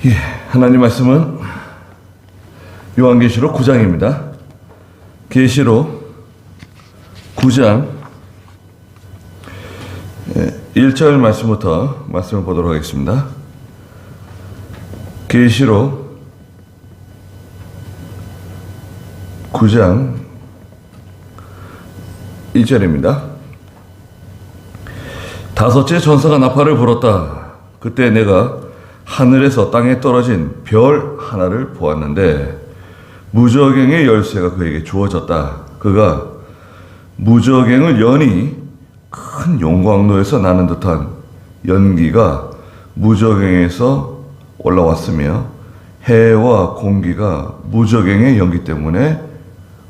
예, 하나님 말씀은 요한계시록 9장입니다. 계시록 9장 1절 말씀부터 말씀을 보도록 하겠습니다. 계시록 9장 1절입니다. 다섯째 천사가 나팔을 불었다. 그때 내가 하늘에서 땅에 떨어진 별 하나를 보았는데 무저갱의 열쇠가 그에게 주어졌다. 그가 무저갱을 여니 큰 용광로에서 나는 듯한 연기가 무저갱에서 올라왔으며 해와 공기가 무저갱의 연기 때문에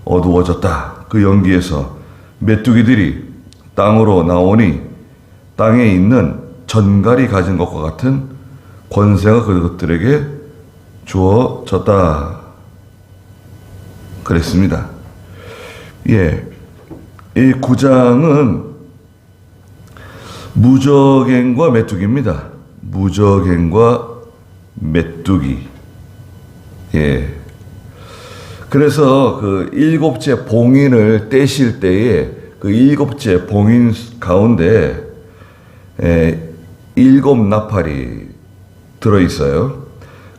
어두워졌다. 그 연기에서 메뚜기들이 땅으로 나오니 땅에 있는 전갈이 가진 것과 같은 권세가 그것들에게 주어졌다. 그랬습니다. 예, 이 9장은 무저갱과 메뚜기입니다. 무저갱과 메뚜기. 예. 그래서 그 일곱째 봉인을 떼실 때에 그 일곱째 봉인 가운데 일곱 나팔이 들어있어요.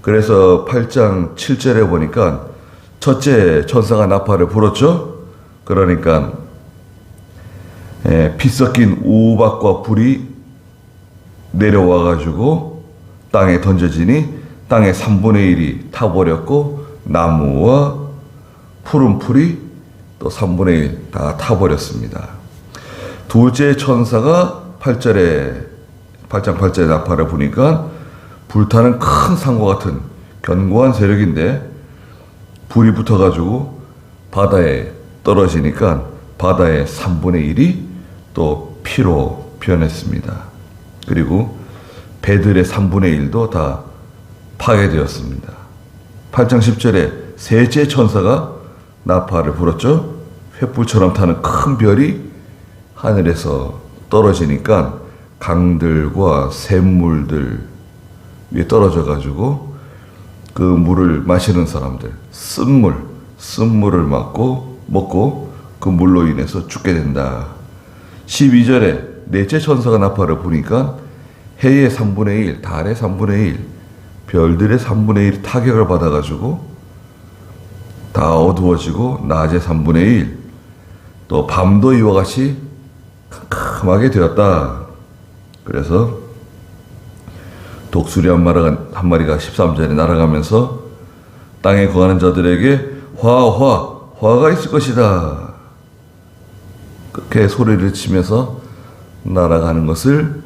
그래서 8장 7절에 보니까 첫째 천사가 나팔을 불었죠. 그러니까 피 섞인 우박과 불이 내려와 가지고 땅에 던져지니 땅의 3분의 1이 타버렸고 나무와 푸른 풀이 또 3분의 1 다 타버렸습니다. 둘째 천사가 8장 8절에 나팔을 부니까 불타는 큰 산과 같은 견고한 세력인데 불이 붙어가지고 바다에 떨어지니까 바다의 3분의 1이 또 피로 변했습니다. 그리고 배들의 3분의 1도 다 파괴되었습니다. 8장 10절에 셋째 천사가 나팔을 불었죠. 횃불처럼 타는 큰 별이 하늘에서 떨어지니까 강들과 샘물들 위에 떨어져가지고 그 물을 마시는 사람들, 쓴물을 먹고 그 물로 인해서 죽게 된다. 12절에 넷째 천사가 나팔을 부니까 해의 3분의 1, 달의 3분의 1, 별들의 3분의 1 타격을 받아가지고 다 어두워지고 낮의 3분의 1, 또 밤도 이와 같이 캄캄하게 되었다. 그래서 독수리 한 마리가 13절에 날아가면서 땅에 거하는 자들에게 화가 있을 것이다. 그렇게 소리를 치면서 날아가는 것을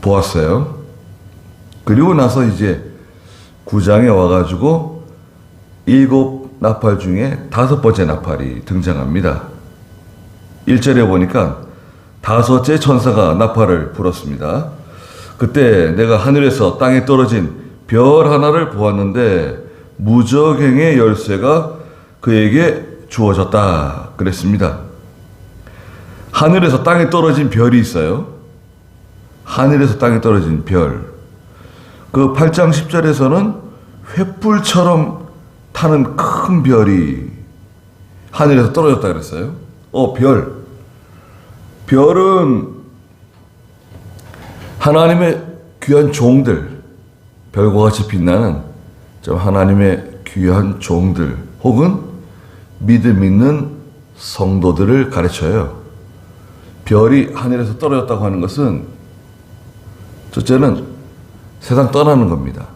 보았어요. 그리고 나서 이제 9장에 와가지고 7 나팔 중에 5번째 나팔이 등장합니다. 1절에 보니까 5째 천사가 나팔을 불었습니다. 그때 내가 하늘에서 땅에 떨어진 별 하나를 보았는데 무저갱의 열쇠가 그에게 주어졌다. 그랬습니다. 하늘에서 땅에 떨어진 별이 있어요. 하늘에서 땅에 떨어진 별. 그 8장 10절에서는 횃불처럼 타는 큰 별이 하늘에서 떨어졌다 그랬어요. 별은 하나님의 귀한 종들, 별과 같이 빛나는 하나님의 귀한 종들 혹은 믿음 있는 성도들을 가르쳐요. 별이 하늘에서 떨어졌다고 하는 것은 첫째는 세상 떠나는 겁니다.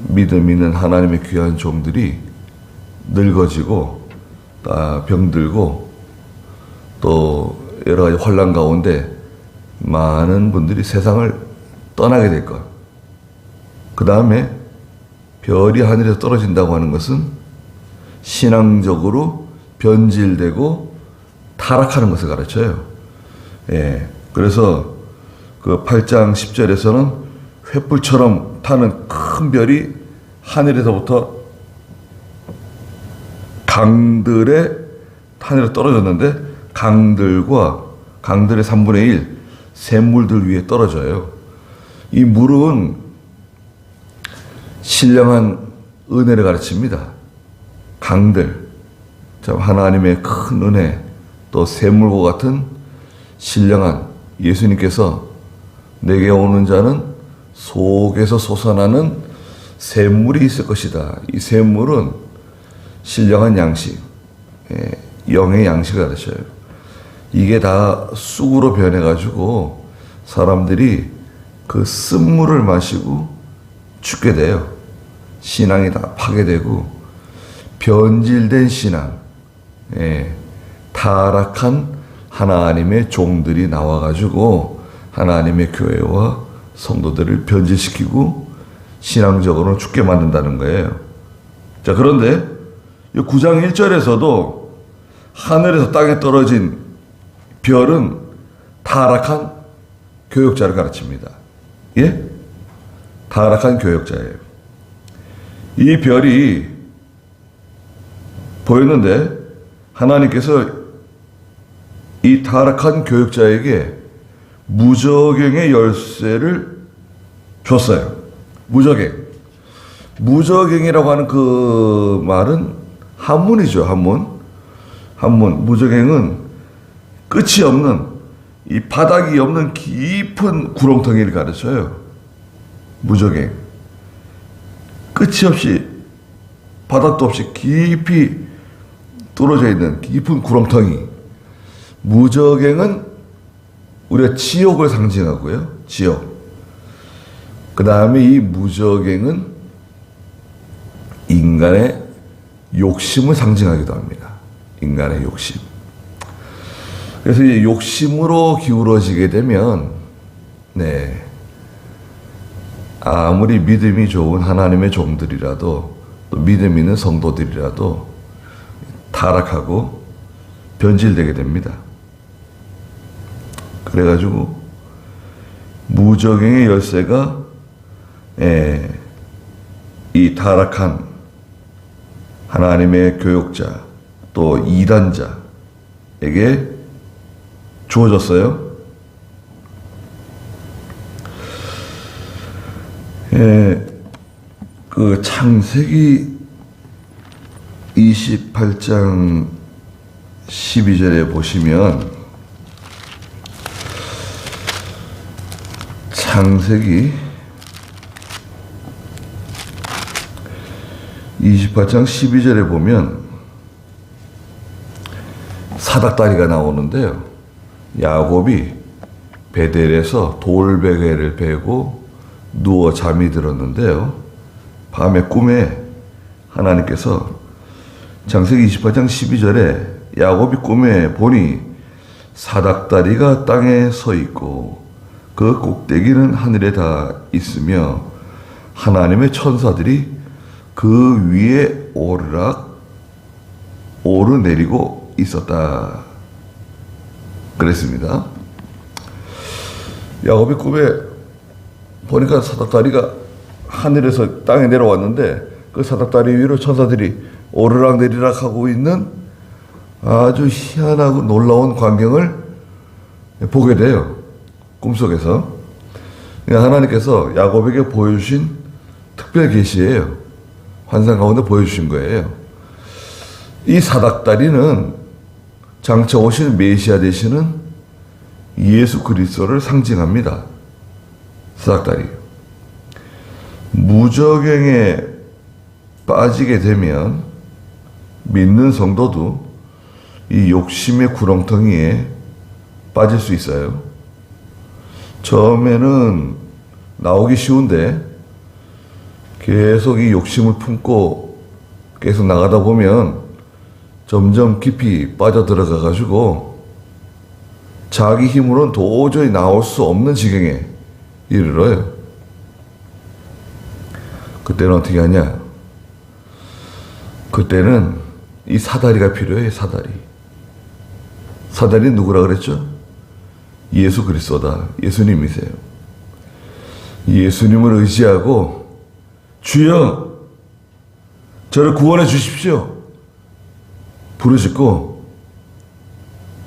믿음 있는 하나님의 귀한 종들이 늙어지고 병들고 또 여러 가지 환난 가운데 많은 분들이 세상을 떠나게 될 것. 그 다음에 별이 하늘에서 떨어진다고 하는 것은 신앙적으로 변질되고 타락하는 것을 가르쳐요. 예. 그래서 그 8장 10절에서는 횃불처럼 타는 큰 별이 하늘에서부터 강들에 하늘에 떨어졌는데 강들의 3분의 1 샘물들 위에 떨어져요. 이 물은 신령한 은혜를 가르칩니다. 강들, 참 하나님의 큰 은혜, 또 샘물과 같은 신령한 예수님께서 내게 오는 자는 속에서 솟아나는 샘물이 있을 것이다. 이 샘물은 신령한 양식, 영의 양식을 가르쳐요. 이게 다 쑥으로 변해가지고 사람들이 그 쓴물을 마시고 죽게 돼요. 신앙이 다 파괴되고 변질된 신앙, 타락한 하나님의 종들이 나와가지고 하나님의 교회와 성도들을 변질시키고 신앙적으로는 죽게 만든다는 거예요. 자, 그런데 9장 1절에서도 하늘에서 땅에 떨어진 별은 타락한 교역자를 가르칩니다. 예? 타락한 교역자예요. 이 별이 보였는데 하나님께서 이 타락한 교역자에게 무저갱의 열쇠를 줬어요. 무저갱. 무저갱이라고 하는 그 말은 한문이죠. 한문. 무저갱은 끝이 없는, 이 바닥이 없는 깊은 구렁텅이를 가르쳐요. 무저갱. 끝이 없이, 바닥도 없이 깊이 뚫어져 있는 깊은 구렁텅이. 무저갱은 우리가 지옥을 상징하고요. 지옥. 그 다음에 이 무저갱은 인간의 욕심을 상징하기도 합니다. 인간의 욕심. 그래서 이 욕심으로 기울어지게 되면, 아무리 믿음이 좋은 하나님의 종들이라도, 또 믿음 있는 성도들이라도 타락하고 변질되게 됩니다. 그래가지고 무저갱의 열쇠가 이 타락한 하나님의 교역자 또 이단자에게 주어졌어요. 그 창세기 28장 12절에 보시면 창세기 28장 12절에 보면 사닥다리가 나오는데요. 야곱이 베델에서 돌베개를 베고 누워 잠이 들었는데요. 밤에 꿈에 하나님께서 창세기 28장 12절에 야곱이 꿈에 보니 사닥다리가 땅에 서 있고 그 꼭대기는 하늘에 다 있으며 하나님의 천사들이 그 위에 오르내리고 있었다. 그랬습니다. 야곱이 꿈에 보니까 사닥다리가 하늘에서 땅에 내려왔는데 그 사닥다리 위로 천사들이 오르락내리락 하고 있는 아주 희한하고 놀라운 광경을 보게 돼요. 꿈속에서. 하나님께서 야곱에게 보여주신 특별 계시예요. 환상 가운데 보여주신 거예요. 이 사닥다리는 장차 오실 메시아 되시는 예수 그리스도를 상징합니다. 사닥다리. 무저갱에 빠지게 되면 믿는 성도도 이 욕심의 구렁텅이에 빠질 수 있어요. 처음에는 나오기 쉬운데 계속 이 욕심을 품고 계속 나가다 보면 점점 깊이 빠져들어가 가지고 자기 힘으로는 도저히 나올 수 없는 지경에 이르러요. 그때는 어떻게 하냐? 그때는 이 사다리가 필요해요. 사다리 누구라 그랬죠? 예수 그리스도다. 예수님이세요. 예수님을 의지하고 주여 저를 구원해 주십시오. 부르짖고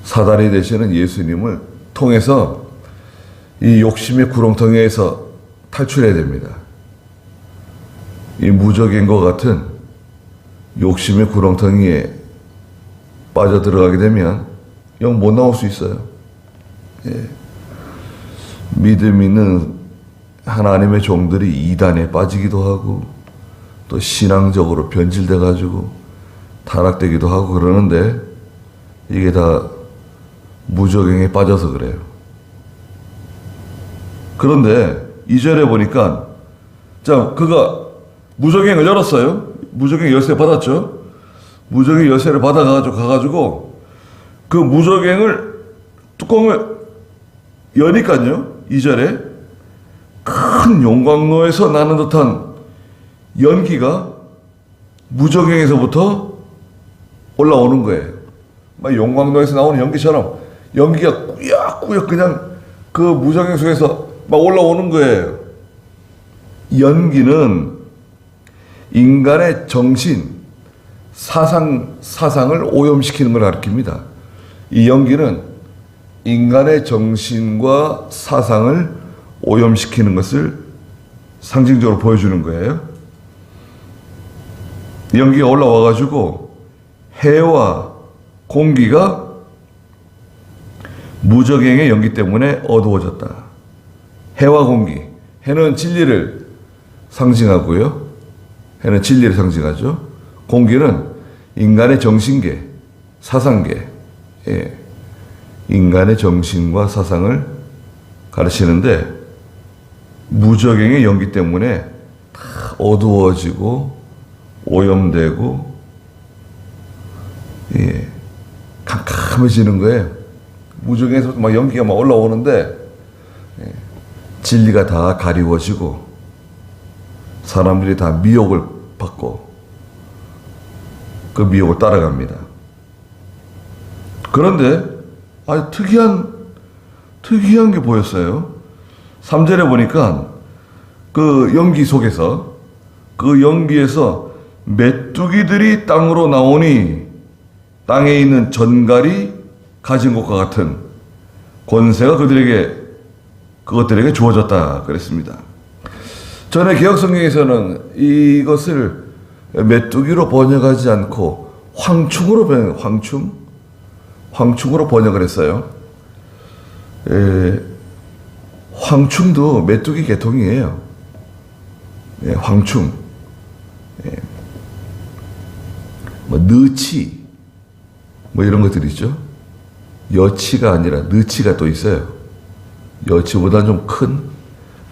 사다리 되시는 예수님을 통해서 이 욕심의 구렁텅이에서 탈출해야 됩니다. 이 무적인과 같은 욕심의 구렁텅이에 빠져 들어가게 되면 영 못 나올 수 있어요. 예. 믿음 있는 하나님의 종들이 이단에 빠지기도 하고 또 신앙적으로 변질돼 가지고 타락되기도 하고 그러는데 이게 다 무적행에 빠져서 그래요. 그런데 2절에 보니까 자, 그가 무적행을 열었어요. 무적행 열쇠 받았죠. 무적행 열쇠를 가가지고 그 무적행을 뚜껑을 여니까요. 2절에 큰 용광로에서 나는 듯한 연기가 무적행에서부터 올라오는 거예요. 막 용광로에서 나오는 연기처럼 연기가 꾸역꾸역 그냥 그 무적행 속에서 막 올라오는 거예요. 연기는 인간의 정신, 사상을 오염시키는 걸 가리킵니다. 이 연기는 인간의 정신과 사상을 오염시키는 것을 상징적으로 보여주는 거예요. 연기가 올라와가지고 해와 공기가 무적행의 연기 때문에 어두워졌다. 해와 공기. 해는 진리를 상징하고요. 해는 진리를 상징하죠. 공기는 인간의 정신계, 사상계, 예. 인간의 정신과 사상을 가르치는데 무적행의 연기 때문에 다 어두워지고 오염되고 예. 캄캄해지는 거예요. 무적행에서 막 연기가 막 올라오는데 예. 진리가 다 가리워지고 사람들이 다 미혹을 받고 그 미혹을 따라갑니다. 그런데 아주 특이한 게 보였어요. 3절에 보니까 그 연기 속에서 그 연기에서 메뚜기들이 땅으로 나오니 땅에 있는 전갈이 가진 것과 같은 권세가 그것들에게 주어졌다 그랬습니다. 전에 개역성경에서는 이것을 메뚜기로 번역하지 않고 황충으로 번역을 했어요. 황충도 메뚜기 계통이에요. 황충. 느치. 이런 것들이 있죠. 여치가 아니라 느치가 또 있어요. 여치보다 좀 큰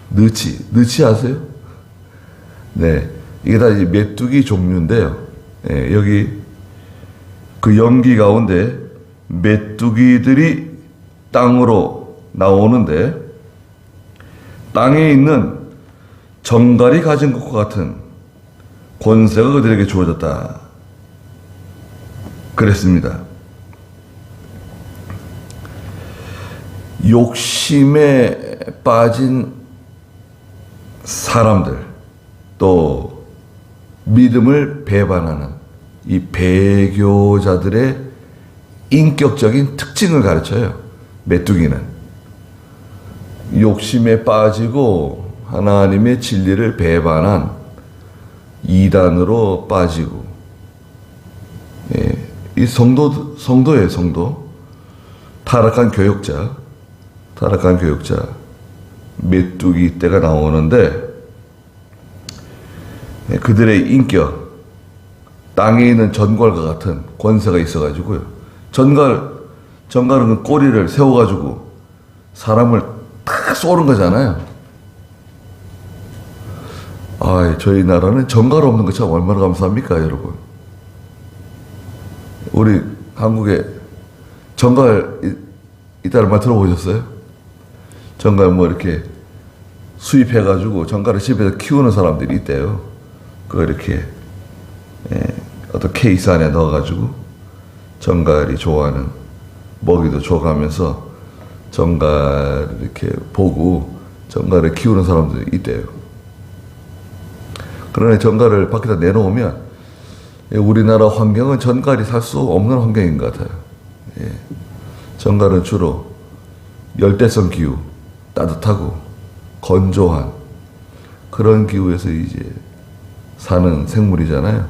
느치. 느치 아세요? 네. 이게 다 이제 메뚜기 종류인데요. 여기 그 연기 가운데 메뚜기들이 땅으로 나오는데 땅에 있는 정갈이 가진 것과 같은 권세가 그들에게 주어졌다. 그랬습니다. 욕심에 빠진 사람들, 또 믿음을 배반하는 이 배교자들의 인격적인 특징을 가르쳐요. 메뚜기는 욕심에 빠지고 하나님의 진리를 배반한 이단으로 빠지고, 이 성도예요. 성도. 타락한 교역자, 메뚜기 떼가 나오는데 그들의 인격, 땅에 있는 전갈과 같은 권세가 있어가지고요. 전갈은 그 꼬리를 세워가지고 사람을 탁 쏘는 거잖아요. 저희 나라는 전갈 없는 거 참 얼마나 감사합니까, 여러분. 우리 한국에 전갈 이따를 말 들어보셨어요? 전갈 이렇게 수입해가지고 전갈을 집에서 키우는 사람들이 있대요. 그거 이렇게 어떤 케이스 안에 넣어가지고 전갈이 좋아하는 먹이도 줘가면서 전갈을 이렇게 보고 전갈을 키우는 사람들이 있대요. 그러나 전갈을 밖에다 내놓으면 우리나라 환경은 전갈이 살 수 없는 환경인 것 같아요. 전갈은 주로 열대성 기후, 따뜻하고 건조한 그런 기후에서 이제 사는 생물이잖아요.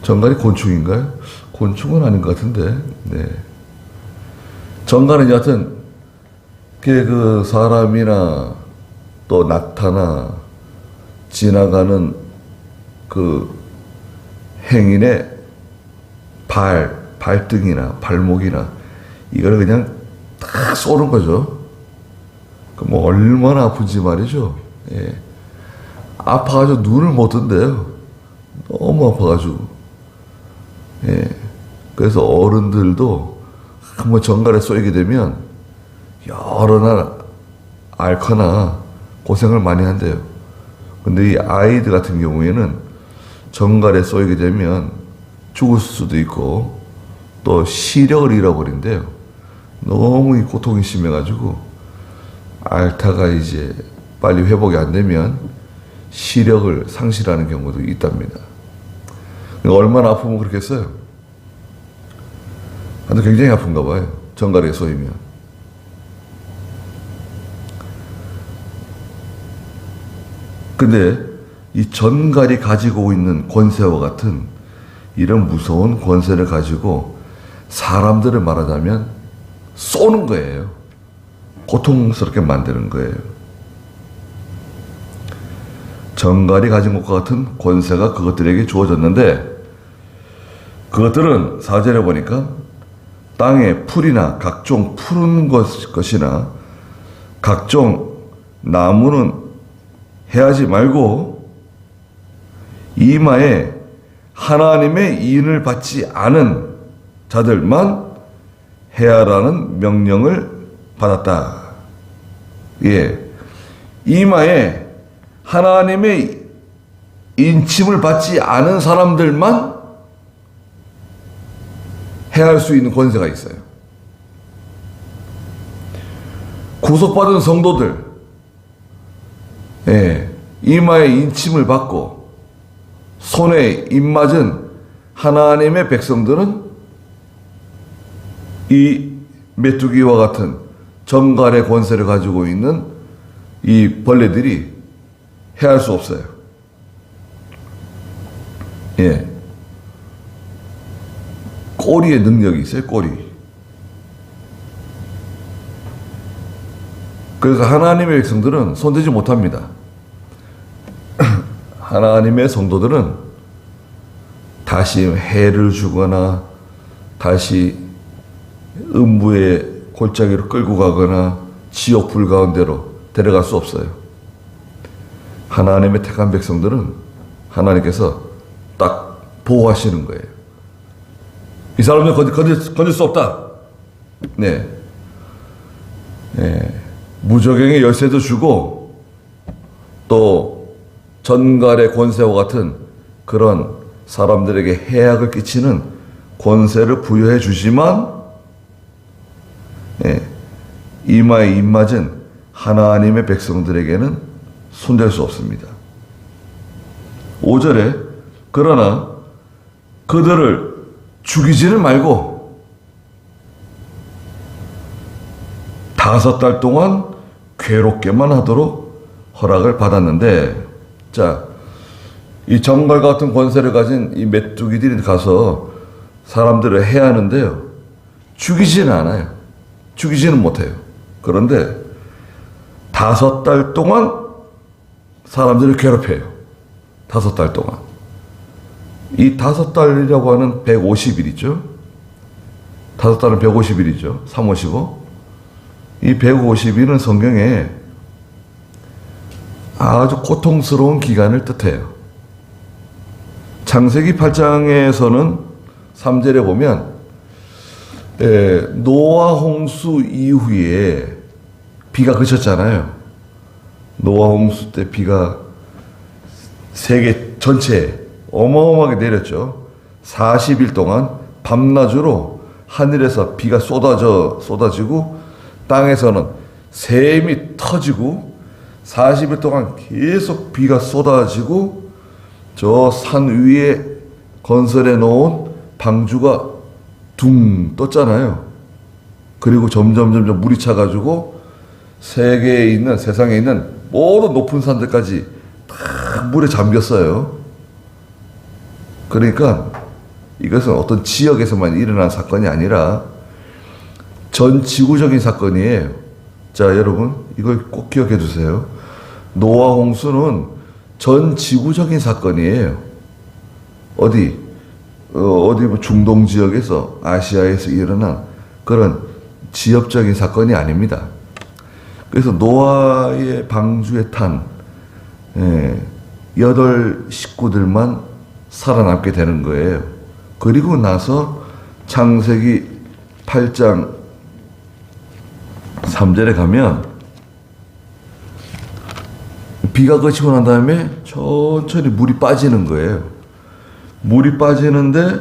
정갈이 곤충인가요? 곤충은 아닌 것 같은데. 네. 정갈은 여하튼 그 사람이나 또 낙타나 지나가는 그 행인의 발등이나 발목이나 이걸 그냥 딱 쏘는 거죠. 그 뭐 얼마나 아픈지 말이죠. 예. 아파가지고 눈을 못 뜬대요. 너무 아파가지고. 예. 그래서 어른들도 한번 정갈에 쏘이게 되면 여러 날 앓거나 고생을 많이 한대요. 근데 이 아이들 같은 경우에는 정갈에 쏘이게 되면 죽을 수도 있고 또 시력을 잃어버린대요. 너무 이 고통이 심해가지고 앓다가 이제 빨리 회복이 안 되면 시력을 상실하는 경우도 있답니다. 얼마나 아프면 그렇겠어요? 근데 굉장히 아픈가 봐요. 정갈에 쏘이면. 근데 이 전갈이 가지고 있는 권세와 같은 이런 무서운 권세를 가지고 사람들을 말하자면 쏘는 거예요. 고통스럽게 만드는 거예요. 정갈이 가진 것과 같은 권세가 그것들에게 주어졌는데 그것들은 4절에 보니까 땅에 풀이나 각종 푸른 것이나 각종 나무는 해하지 말고 이마에 하나님의 이인을 받지 않은 자들만 해하라는 명령을 받았다. 예. 이마에 하나님의 인침을 받지 않은 사람들만 해할 수 있는 권세가 있어요. 구속받은 성도들, 예, 이마에 인침을 받고 손에 입맞은 하나님의 백성들은 이 메뚜기와 같은 정갈의 권세를 가지고 있는 이 벌레들이 해할 수 없어요. 예. 꼬리에 능력이 있어요, 꼬리. 그래서 하나님의 백성들은 손대지 못합니다. 하나님의 성도들은 다시 해를 주거나 다시 음부의 골짜기로 끌고 가거나 지옥 불 가운데로 데려갈 수 없어요. 하나님의 택한 백성들은 하나님께서 딱 보호하시는 거예요. 이 사람은 건질 수 없다. 네. 네. 무적행의 열쇠도 주고 또 전갈의 권세와 같은 그런 사람들에게 해악을 끼치는 권세를 부여해 주지만 예, 이마에 입맞은 하나님의 백성들에게는 손댈 수 없습니다. 5절에 그러나 그들을 죽이지는 말고 5달 동안 괴롭게만 하도록 허락을 받았는데, 자, 이 정갈 같은 권세를 가진 이 메뚜기들이 가서 사람들을 해하는데요, 죽이지는 않아요. 죽이지는 못해요. 그런데 5달 동안 사람들을 괴롭혀요. 5달 동안. 이 5달이라고 하는 150일이죠. 5달은 150일이죠. 3, 5, 15. 이 150일은 성경에 아주 고통스러운 기간을 뜻해요. 창세기 8장에서는 3절에 보면 노아 홍수 이후에 비가 그쳤잖아요. 노아 홍수 때 비가 세계 전체에 어마어마하게 내렸죠. 40일 동안 밤낮으로 하늘에서 비가 쏟아지고 땅에서는 샘이 터지고 40일 동안 계속 비가 쏟아지고 저 산 위에 건설해 놓은 방주가 둥 떴잖아요. 그리고 점점 물이 차가지고 세상에 있는 모든 높은 산들까지 다 다 물에 잠겼어요. 그러니까 이것은 어떤 지역에서만 일어난 사건이 아니라 전 지구적인 사건이에요. 자, 여러분, 이걸 꼭 기억해 두세요. 노아 홍수는 전 지구적인 사건이에요. 어디 뭐 중동 지역에서, 아시아에서 일어난 그런 지역적인 사건이 아닙니다. 그래서 노아의 방주에 탄 8 식구들만 살아남게 되는 거예요. 그리고 나서 창세기 8장 3절에 가면 비가 그치고 난 다음에 천천히 물이 빠지는 거예요. 물이 빠지는데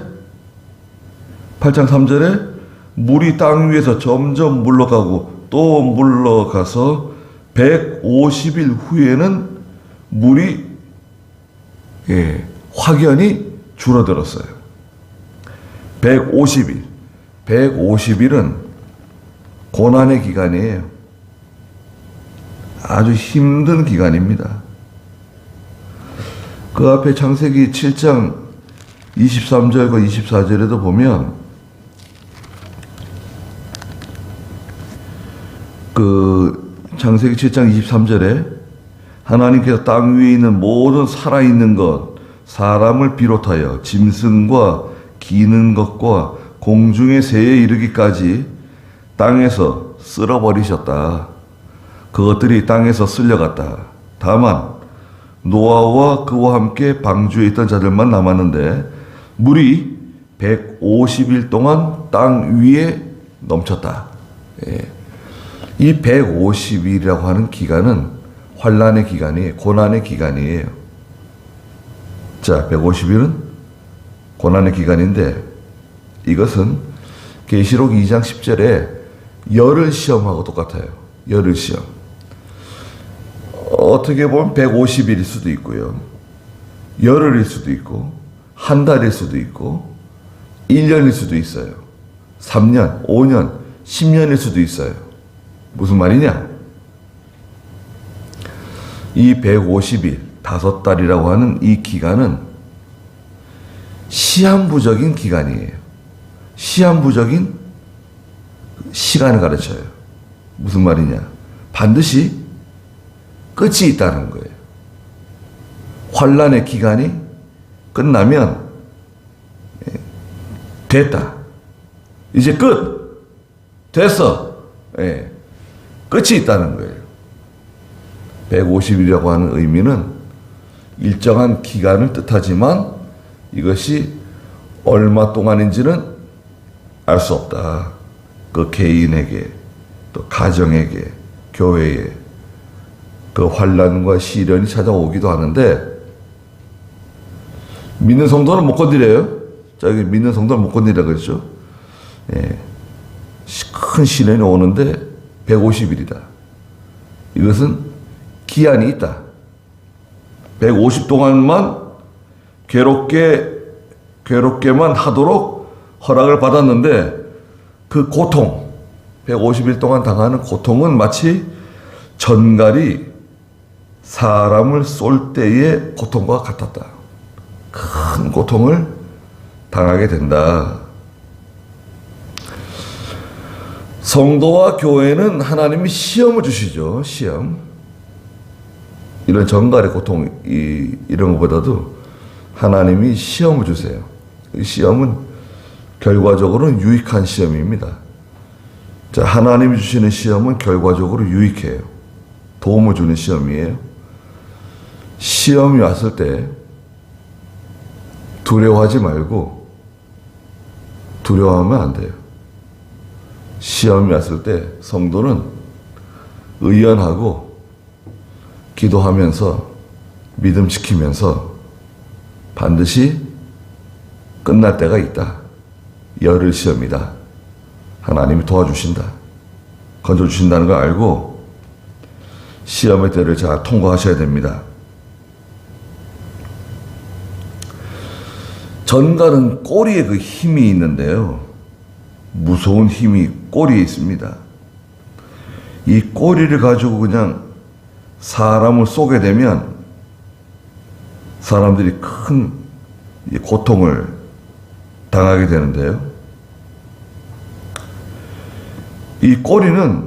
8장 3절에 물이 땅 위에서 점점 물러가고 또 물러가서 150일 후에는 물이 확연히 줄어들었어요. 150일. 150일은 고난의 기간이에요. 아주 힘든 기간입니다. 그 앞에 창세기 7장 23절과 24절에도 보면 그 창세기 7장 23절에 하나님께서 땅 위에 있는 모든 살아있는 것, 사람을 비롯하여 짐승과 기는 것과 공중의 새에 이르기까지 땅에서 쓸어버리셨다. 그것들이 땅에서 쓸려갔다. 다만 노아와 그와 함께 방주에 있던 자들만 남았는데 물이 150일 동안 땅 위에 넘쳤다. 이 150일이라고 하는 기간은 환란의 기간이에요. 고난의 기간이에요. 자, 150일은 고난의 기간인데 이것은 계시록 2장 10절에 열흘 시험하고 똑같아요. 열흘 시험. 어떻게 보면 150일일 수도 있고요. 열흘일 수도 있고 한 달일 수도 있고 1년일 수도 있어요. 3년, 5년, 10년일 수도 있어요. 무슨 말이냐? 이 150일, 5달이라고 하는 이 기간은 시한부적인 기간이에요. 시한부적인 시간을 가르쳐요. 무슨 말이냐? 반드시 끝이 있다는 거예요. 환란의 기간이 끝나면 됐다. 이제 끝. 됐어. 끝이 있다는 거예요. 150일이라고 하는 의미는 일정한 기간을 뜻하지만 이것이 얼마 동안인지는 알 수 없다. 그 개인에게, 또 가정에게, 교회에 그 환란과 시련이 찾아오기도 하는데 믿는 성도는 못 건드려요. 자, 여기 믿는 성도는 못 건드리라고 그랬죠. 큰 시련이 오는데 150일이다. 이것은 기한이 있다. 150 동안만 괴롭게만 하도록 허락을 받았는데 그 고통, 150일 동안 당하는 고통은 마치 전갈이 사람을 쏠 때의 고통과 같았다. 큰 고통을 당하게 된다. 성도와 교회는 하나님이 시험을 주시죠. 시험. 이런 전갈의 고통, 이런 것보다도 하나님이 시험을 주세요. 이 시험은 결과적으로는 유익한 시험입니다. 자, 하나님이 주시는 시험은 결과적으로 유익해요. 도움을 주는 시험이에요. 시험이 왔을 때 두려워하지 말고 두려워하면 안 돼요. 시험이 왔을 때 성도는 의연하고 기도하면서 믿음 지키면서 반드시 끝날 때가 있다. 열흘 시험이다. 하나님이 도와주신다. 건져주신다는 걸 알고 시험의 때를 잘 통과하셔야 됩니다. 전갈은 꼬리에 그 힘이 있는데요. 무서운 힘이 꼬리에 있습니다. 이 꼬리를 가지고 그냥 사람을 쏘게 되면 사람들이 큰 고통을 당하게 되는데요. 이 꼬리는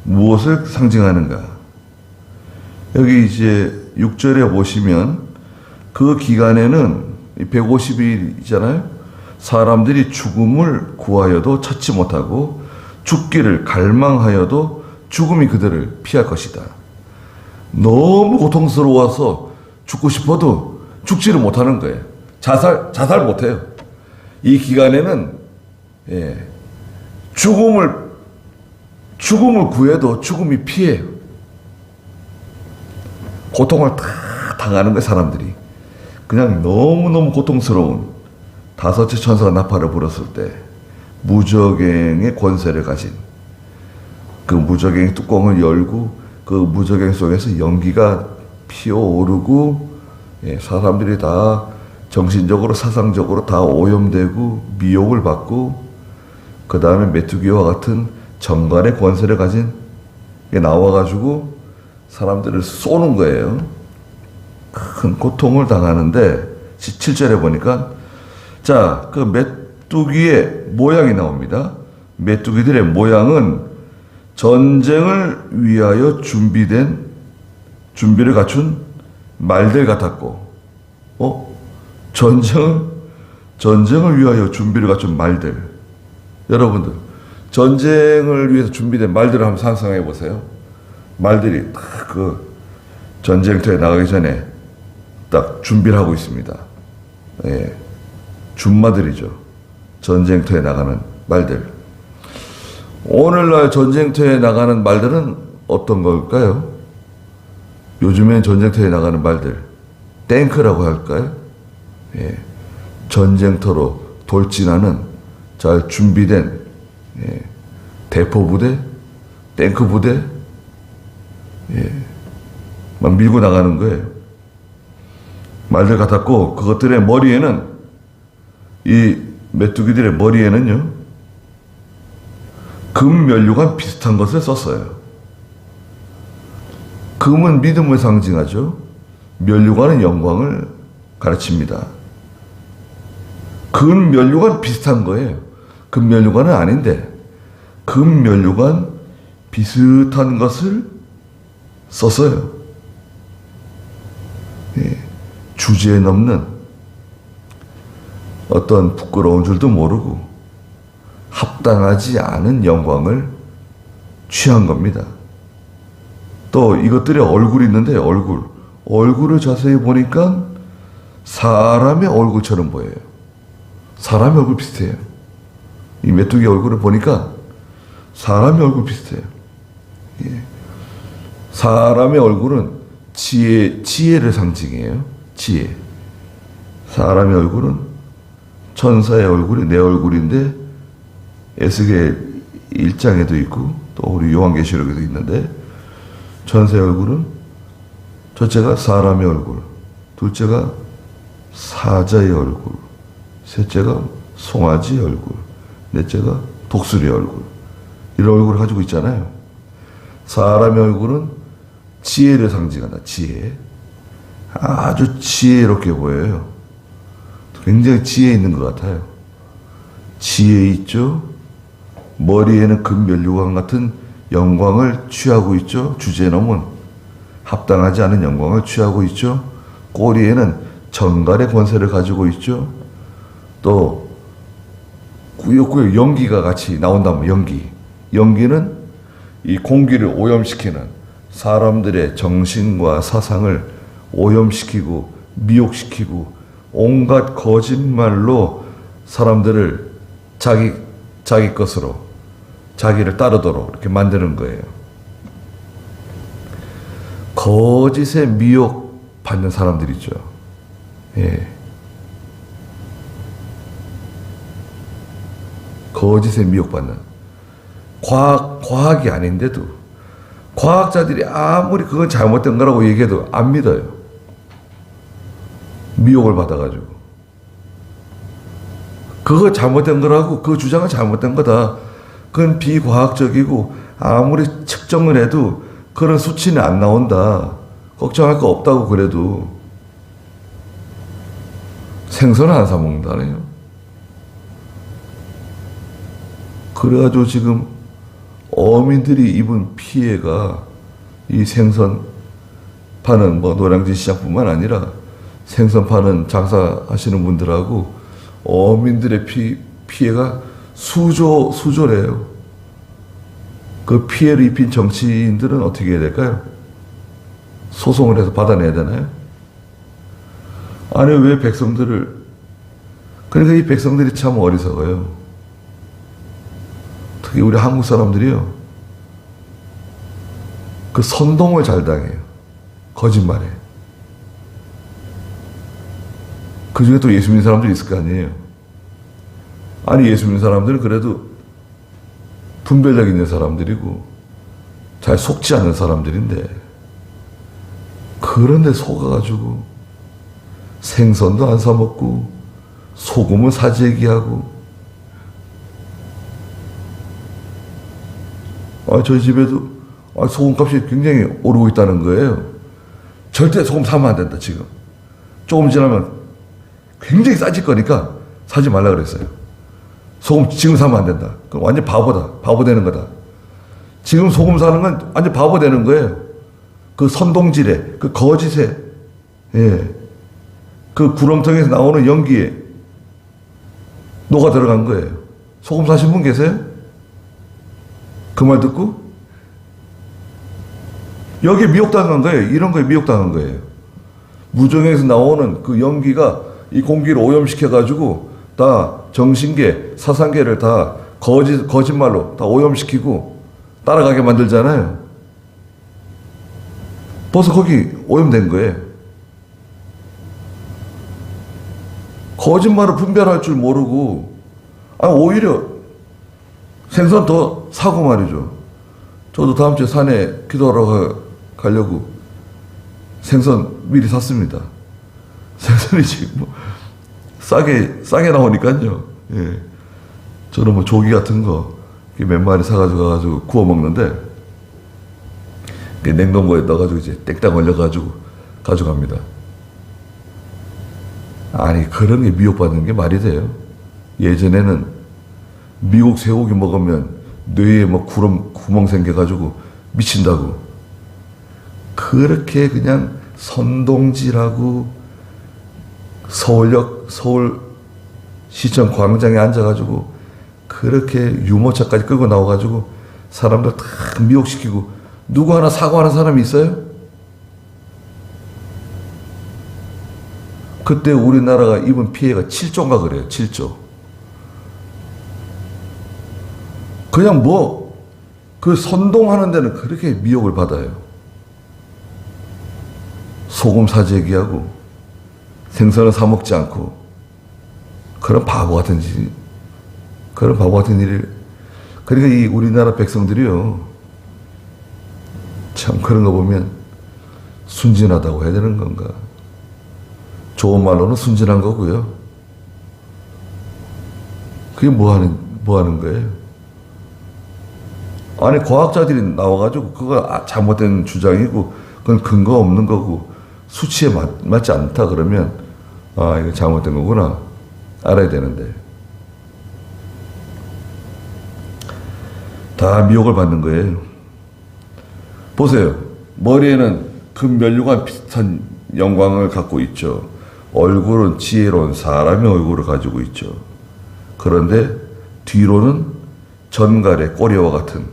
무엇을 상징하는가? 여기 이제 6절에 보시면 그 기간에는 150일이잖아요. 사람들이 죽음을 구하여도 찾지 못하고 죽기를 갈망하여도 죽음이 그들을 피할 것이다. 너무 고통스러워서 죽고 싶어도 죽지를 못하는 거예요. 자살 못해요. 이 기간에는 죽음을 구해도 죽음이 피해요. 고통을 다 당하는 거예요, 사람들이. 그냥 너무너무 고통스러운 다섯째 천사가 나팔을 불었을 때 무저갱의 권세를 가진 그 무저갱의 뚜껑을 열고 그 무저갱 속에서 연기가 피어오르고 사람들이 다 정신적으로 사상적으로 다 오염되고 미혹을 받고 그 다음에 메뚜기와 같은 정갈의 권세를 가진 게 나와가지고 사람들을 쏘는 거예요. 큰 고통을 당하는데 7절에 보니까 자, 그 메뚜기의 모양이 나옵니다. 메뚜기들의 모양은 전쟁을 위하여 준비를 갖춘 말들 같았고, 전쟁을 위하여 준비를 갖춘 말들. 여러분들, 전쟁을 위해서 준비된 말들을 한번 상상해 보세요. 말들이 딱 그 전쟁터에 나가기 전에 딱 준비를 하고 있습니다. 준마들이죠. 전쟁터에 나가는 말들. 오늘날 전쟁터에 나가는 말들은 어떤 걸까요? 요즘엔 전쟁터에 나가는 말들, 탱크라고 할까요? 전쟁터로 돌진하는 잘 준비된 대포부대, 탱크부대, 막 밀고 나가는 거예요. 말들 같았고, 그것들의 머리에는, 이 메뚜기들의 머리에는요, 금 면류관 비슷한 것을 썼어요. 금은 믿음을 상징하죠. 면류관은 영광을 가르칩니다. 금 면류관 비슷한 거예요. 금 면류관은 아닌데, 금 면류관 비슷한 것을 썼어요. 주제에 넘는 어떤 부끄러운 줄도 모르고 합당하지 않은 영광을 취한 겁니다. 또 이것들의 얼굴이 있는데 얼굴을 자세히 보니까 사람의 얼굴처럼 보여요. 사람의 얼굴 비슷해요. 이 메뚜기 얼굴을 보니까 사람의 얼굴 비슷해요. 사람의 얼굴은 지혜를 상징해요. 지혜. 사람의 얼굴은 천사의 얼굴이 내 얼굴인데 에스겔 1장에도 있고 또 우리 요한계시록에도 있는데 천사의 얼굴은 첫째가 사람의 얼굴, 둘째가 사자의 얼굴, 셋째가 송아지의 얼굴, 넷째가 독수리의 얼굴. 이런 얼굴을 가지고 있잖아요. 사람의 얼굴은 지혜를 상징한다. 지혜. 아주 지혜롭게 보여요. 굉장히 지혜 있는 것 같아요. 지혜 있죠. 머리에는 금면류관 같은 영광을 취하고 있죠. 주제에 넘은 합당하지 않은 영광을 취하고 있죠. 꼬리에는 정갈의 권세를 가지고 있죠. 또 꾸역꾸역 연기가 같이 나온다면 연기는 이 공기를 오염시키는 사람들의 정신과 사상을 오염시키고 미혹시키고 온갖 거짓말로 사람들을 자기 것으로 자기를 따르도록 이렇게 만드는 거예요. 거짓에 미혹받는 사람들이죠. 거짓에 미혹받는 과학이 아닌데도 과학자들이 아무리 그건 잘못된 거라고 얘기해도 안 믿어요. 미혹을 받아가지고 그거 잘못된 거라고 그 주장은 잘못된 거다. 그건 비과학적이고 아무리 측정을 해도 그런 수치는 안 나온다. 걱정할 거 없다고 그래도 생선을 안 사 먹는다네요. 그래가지고 지금 어민들이 입은 피해가 이 생선 파는 뭐 노량진 시장뿐만 아니라 생선 파는 장사하시는 분들하고 어민들의 피해가 수조래요. 그 피해를 입힌 정치인들은 어떻게 해야 될까요? 소송을 해서 받아내야 되나요? 아니 왜 백성들을, 그러니까 이 백성들이 참 어리석어요. 특히 우리 한국 사람들이요, 그 선동을 잘 당해요. 거짓말에. 그 중에 또 예수 믿는 사람들이 있을 거 아니에요. 아니 예수 믿는 사람들은 그래도 분별력 있는 사람들이고 잘 속지 않는 사람들인데, 그런데 속아가지고 생선도 안 사 먹고 소금을 사재기하고, 저희 집에도 소금값이 굉장히 오르고 있다는 거예요. 절대 소금 사면 안 된다. 지금 조금 지나면 굉장히 싸질 거니까 사지 말라 그랬어요. 소금 지금 사면 안 된다. 그럼 완전 바보다. 바보 되는 거다. 지금 소금 사는 건 완전 바보 되는 거예요. 그 선동질에, 그 거짓에, 그 구렁텅이에서 나오는 연기에 녹아 들어간 거예요. 소금 사신 분 계세요? 그 말 듣고? 여기에 미혹당한 거예요. 이런 거에 미혹당한 거예요. 무정에서 나오는 그 연기가 이 공기를 오염시켜가지고 다 정신계, 사상계를 다 거짓말로 다 오염시키고 따라가게 만들잖아요. 벌써 거기 오염된 거예요. 거짓말을 분별할 줄 모르고, 오히려 생선 더 사고 말이죠. 저도 다음 주에 산에 기도하러 가려고 생선 미리 샀습니다. 생선이 지금 뭐 싸게 나오니까요. 저는 뭐 조기 같은 거 몇 마리 사가지고 구워 먹는데, 냉동고에 넣어가지고 이제 땡땅 얼려가지고 가져갑니다. 아니, 그런 게 미혹받는 게 말이 돼요? 예전에는 미국 쇠고기 먹으면 뇌에 뭐 구멍 생겨가지고 미친다고. 그렇게 그냥 선동질하고 서울시청 광장에 앉아가지고 그렇게 유모차까지 끌고 나와가지고 사람들 다 미혹시키고, 누구 하나 사과하는 사람이 있어요? 그때 우리나라가 입은 피해가 7조인가 그래요. 7조. 그냥 그 선동하는 데는 그렇게 미혹을 받아요. 소금 사재기하고 생선을 사 먹지 않고, 그런 바보 같은 일을. 그러니까 이 우리나라 백성들이요, 참 그런 거 보면 순진하다고 해야 되는 건가. 좋은 말로는 순진한 거고요. 그게 뭐 하는 거예요? 아니, 과학자들이 나와가지고 그거 잘못된 주장이고 그건 근거 없는 거고 수치에 맞지 않다 그러면, 이거 잘못된 거구나 알아야 되는데, 다 미혹을 받는 거예요. 보세요. 머리에는 금면류관 비슷한 영광을 갖고 있죠. 얼굴은 지혜로운 사람의 얼굴을 가지고 있죠. 그런데 뒤로는 전갈의 꼬리와 같은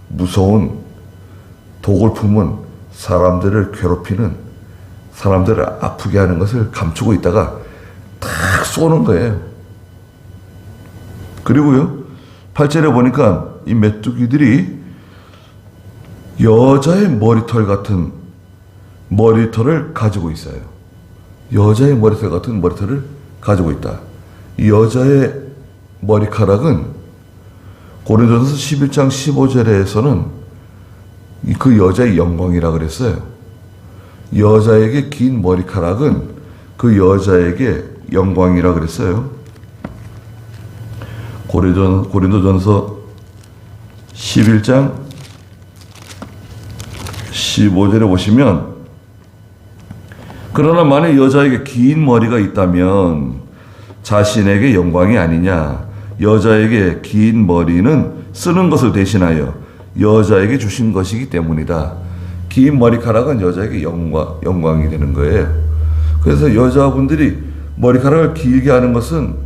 무서운 독을 품은, 사람들을 괴롭히는, 사람들을 아프게 하는 것을 감추고 있다가 탁 쏘는 거예요. 그리고요, 8절에 보니까 이 메뚜기들이 여자의 머리털 같은 머리털을 가지고 있어요. 여자의 머리털 같은 머리털을 가지고 있다. 이 여자의 머리카락은 고린도전서 11장 15절에서는 그 여자의 영광이라 그랬어요. 여자에게 긴 머리카락은 그 여자에게 영광이라 그랬어요. 고린도전서 11장 15절에 보시면, 그러나 만약 여자에게 긴 머리가 있다면 자신에게 영광이 아니냐. 여자에게 긴 머리는 쓰는 것을 대신하여 여자에게 주신 것이기 때문이다. 긴 머리카락은 여자에게 영광이 되는 거예요. 그래서 여자분들이 머리카락을 길게 하는 것은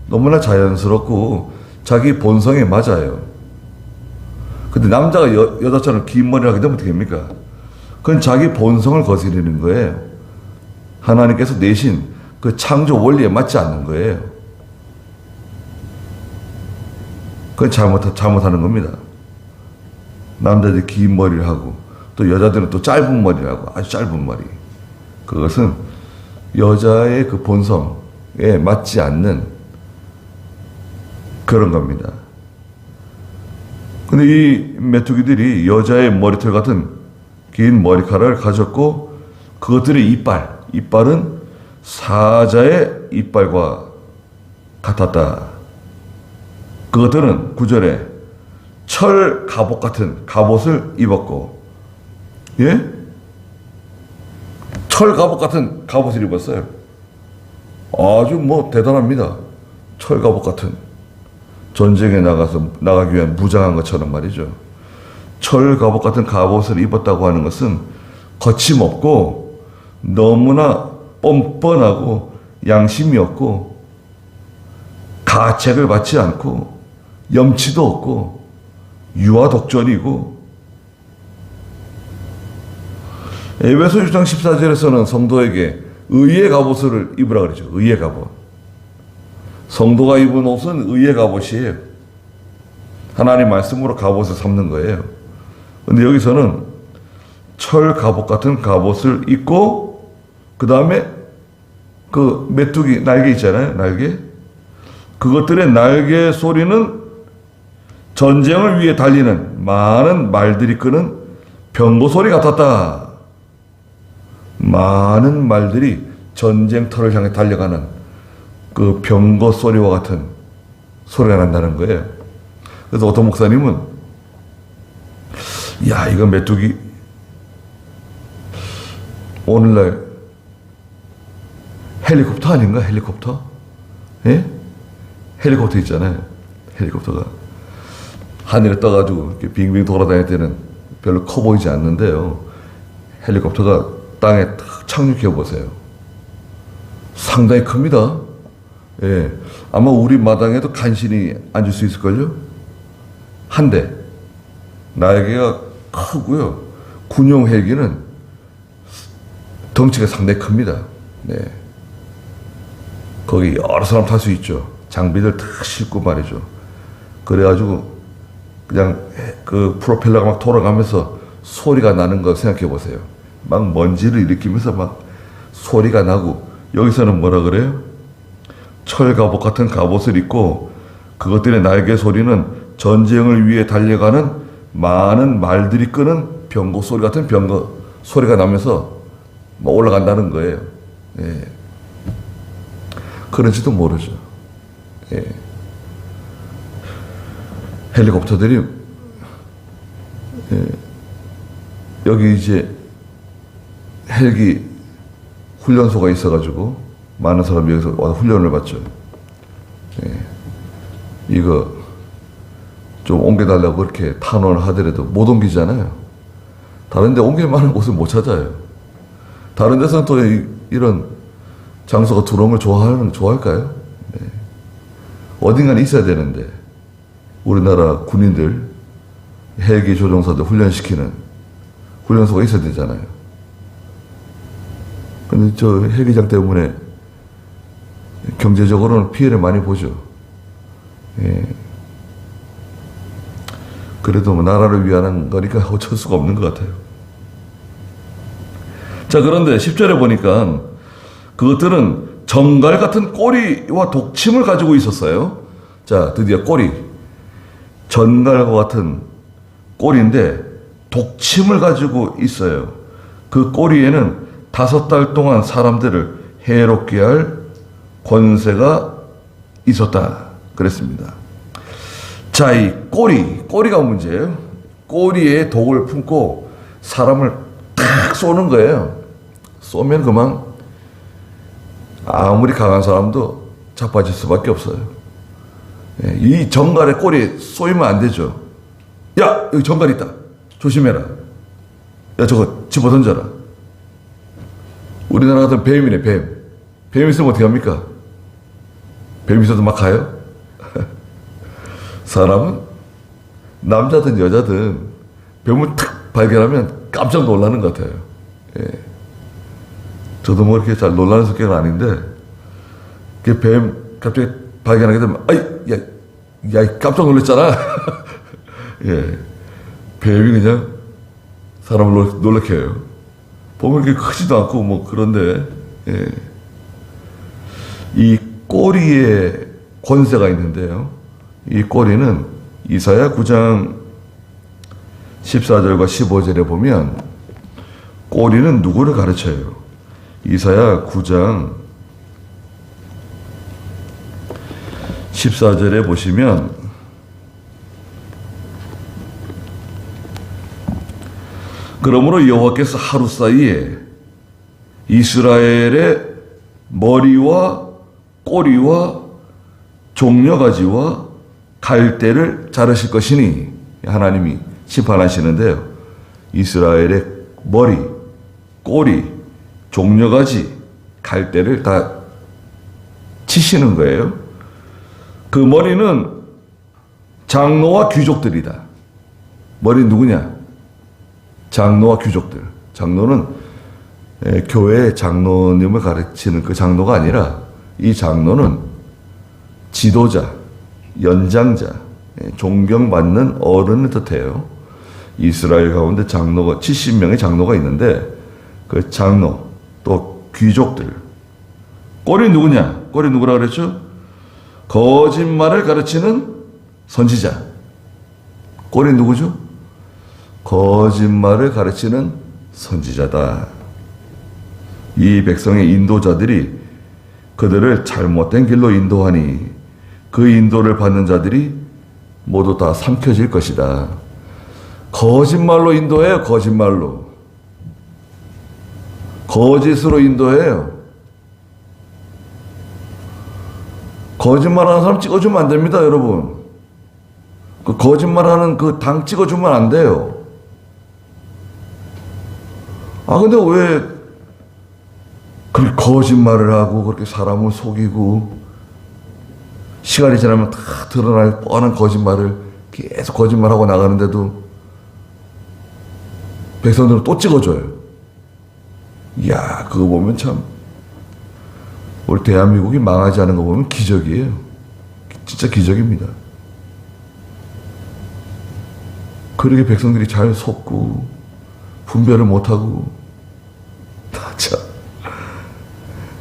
너무나 자연스럽고 자기 본성에 맞아요. 근데 남자가 여자처럼 긴 머리를 하게 되면 어떻게 됩니까? 그건 자기 본성을 거스르는 거예요. 하나님께서 내신 그 창조 원리에 맞지 않는 거예요. 그건 잘못하는 겁니다. 남자들이 긴 머리를 하고 또 여자들은 또 짧은 머리를 하고 아주 짧은 머리. 그것은 여자의 그 본성에 맞지 않는 그런 겁니다. 근데 이 메뚜기들이 여자의 머리털 같은 긴 머리카락을 가졌고 그것들의 이빨은 사자의 이빨과 같았다. 그것들은 9절에 철 갑옷 같은 갑옷을 입었고, 예? 철 갑옷 같은 갑옷을 입었어요. 아주 대단합니다. 철 갑옷 같은. 전쟁에 나가기 위한 무장한 것처럼 말이죠. 철 갑옷 같은 갑옷을 입었다고 하는 것은 거침없고 너무나 뻔뻔하고 양심이 없고 가책을 받지 않고 염치도 없고 유아독전이고. 에베소 6장 14절에서는 성도에게 의의 갑옷을 입으라 그러죠. 의의 갑옷. 성도가 입은 옷은 의의 갑옷이에요. 하나님 말씀으로 갑옷을 삼는 거예요. 근데 여기서는 철 갑옷 같은 갑옷을 입고 그 다음에 그 메뚜기 날개 있잖아요. 날개. 그것들의 날개 소리는 전쟁을 위해 달리는 많은 말들이 끄는 병거 소리 같았다. 많은 말들이 전쟁터를 향해 달려가는 그 병거 소리와 같은 소리가 난다는 거예요. 그래서 어떤 목사님은 야, 이거 메뚜기 오늘날 헬리콥터 아닌가? 헬리콥터? 예? 헬리콥터 있잖아요. 헬리콥터가 하늘에 떠가지고 이렇게 빙빙 돌아다닐 때는 별로 커 보이지 않는데요. 헬리콥터가 땅에 탁 착륙해 보세요. 상당히 큽니다. 예, 아마 우리 마당에도 간신히 앉을 수 있을걸요? 한 대. 날개가 크고요. 군용 헬기는 덩치가 상당히 큽니다. 네. 거기 여러 사람 탈 수 있죠. 장비들 다 싣고 말이죠. 그래가지고 그냥 그 프로펠러가 막 돌아가면서 소리가 나는 거 생각해 보세요. 막 먼지를 일으키면서 막 소리가 나고, 여기서는 뭐라 그래요? 철 갑옷 같은 갑옷을 입고 그것들의 날개 소리는 전쟁을 위해 달려가는 많은 말들이 끄는 병거 소리 같은 병거 소리가 나면서 막 올라간다는 거예요. 예. 그런지도 모르죠. 예. 헬리콥터들이 여기 이제 헬기 훈련소가 있어가지고 많은 사람이 여기서 와서 훈련을 받죠. 예. 이거 좀 옮겨달라고 그렇게 탄원을 하더라도 못 옮기잖아요. 다른 데 옮길 만한 곳을 못 찾아요. 다른 데서는 또 이런 장소가 들어온 걸 좋아할까요? 네. 어딘가는 있어야 되는데, 우리나라 군인들, 헬기 조종사들 훈련시키는 훈련소가 있어야 되잖아요. 근데 저 헬기장 때문에 경제적으로는 피해를 많이 보죠. 예. 그래도 나라를 위한 거니까 어쩔 수가 없는 것 같아요. 자, 그런데 10절에 보니까 그것들은 정갈 같은 꼬리와 독침을 가지고 있었어요. 자, 드디어 꼬리. 전갈과 같은 꼬리인데 독침을 가지고 있어요. 그 꼬리에는 5달 동안 사람들을 해롭게 할 권세가 있었다. 그랬습니다. 자, 이 꼬리가 문제예요. 꼬리에 독을 품고 사람을 탁 쏘는 거예요. 쏘면 그만 아무리 강한 사람도 자빠질 수밖에 없어요. 예, 이 정갈에 꼬리에 쏘이면 안 되죠. 야, 여기 정갈 있다. 조심해라. 야, 저거 집어 던져라. 우리나라 같은 뱀이네, 뱀. 뱀 있으면 어떻게 합니까? 뱀 있어도 막 가요? 사람은 남자든 여자든 뱀을 탁 발견하면 깜짝 놀라는 것 같아요. 예. 저도 뭐 이렇게 잘 놀라는 성격은 아닌데, 뱀 갑자기 발견하게 되면, 아이, 야, 깜짝 놀랐잖아. 예. 뱀이 그냥 사람을 놀라게 해요. 보면 이렇게 크지도 않고 뭐 그런데, 예. 이 꼬리에 권세가 있는데요. 이 꼬리는 이사야 9장 14절과 15절에 보면 꼬리는 누구를 가르쳐요? 이사야 9장 14절에 보시면 그러므로 여호와께서 하루 사이에 이스라엘의 머리와 꼬리와 종려가지와 갈대를 자르실 것이니, 하나님이 심판하시는데요. 이스라엘의 머리, 꼬리, 종려가지, 갈대를 다 치시는 거예요. 그 머리는 장로와 귀족들이다. 머리 누구냐? 장로와 귀족들. 장로는 교회 장로님을 가르치는 그 장로가 아니라, 이 장로는 지도자, 연장자, 존경받는 어른을 뜻해요. 이스라엘 가운데 장로가 70명의 장로가 있는데, 그 장로 또 귀족들. 꼬리 누구냐? 꼬리 누구라 그랬죠? 거짓말을 가르치는 선지자. 꼬리 누구죠? 거짓말을 가르치는 선지자다. 이 백성의 인도자들이 그들을 잘못된 길로 인도하니 그 인도를 받는 자들이 모두 다 삼켜질 것이다. 거짓말로 인도해요. 거짓말로. 거짓으로 인도해요. 거짓말하는 사람 찍어주면 안 됩니다, 여러분. 그 거짓말하는 그 당 찍어주면 안 돼요. 아, 근데 왜 그렇게 거짓말을 하고 그렇게 사람을 속이고 시간이 지나면 다 드러날 뻔한 거짓말을 계속 거짓말하고 나가는데도 백성들은 또 찍어줘요. 이야, 그거 보면 참 우리 대한민국이 망하지 않은 거 보면 기적이에요. 진짜 기적입니다. 그렇게 백성들이 잘 속고 분별을 못하고 참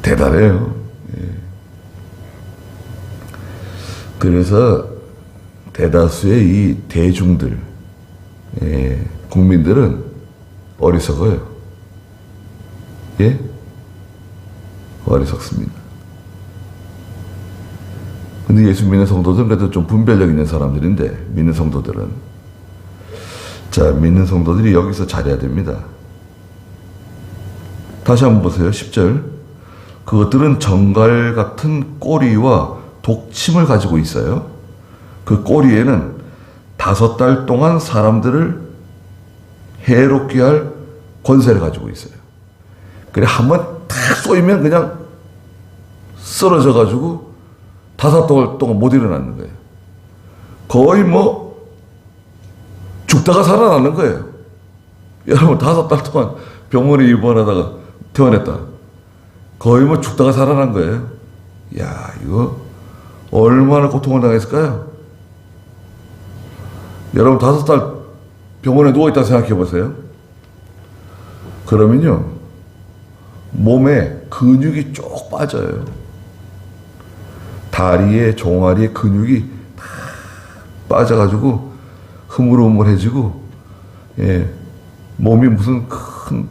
대단해요. 예. 그래서 대다수의 이 대중들, 국민들은 어리석어요. 예? 어리석습니다. 근데 예수 믿는 성도들은 그래도 좀 분별력 있는 사람들인데, 믿는 성도들은. 자, 믿는 성도들이 여기서 잘해야 됩니다. 다시 한번 보세요. 10절. 그것들은 정갈 같은 꼬리와 독침을 가지고 있어요. 그 꼬리에는 5달 동안 사람들을 해롭게 할 권세를 가지고 있어요. 그래, 한번 탁 쏘이면 그냥 쓰러져가지고 5달 동안 못 일어나는 거예요. 거의 뭐 죽다가 살아나는 거예요. 여러분, 5달 동안 병원에 입원하다가 퇴원했다. 거의 뭐 죽다가 살아난 거예요. 야, 이거 얼마나 고통을 당했을까요? 여러분, 5달 병원에 누워있다 생각해 보세요. 그러면요, 몸에 근육이 쭉 빠져요. 다리에, 종아리에 근육이 다 빠져가지고 흐물흐물해지고, 예, 몸이 무슨 큰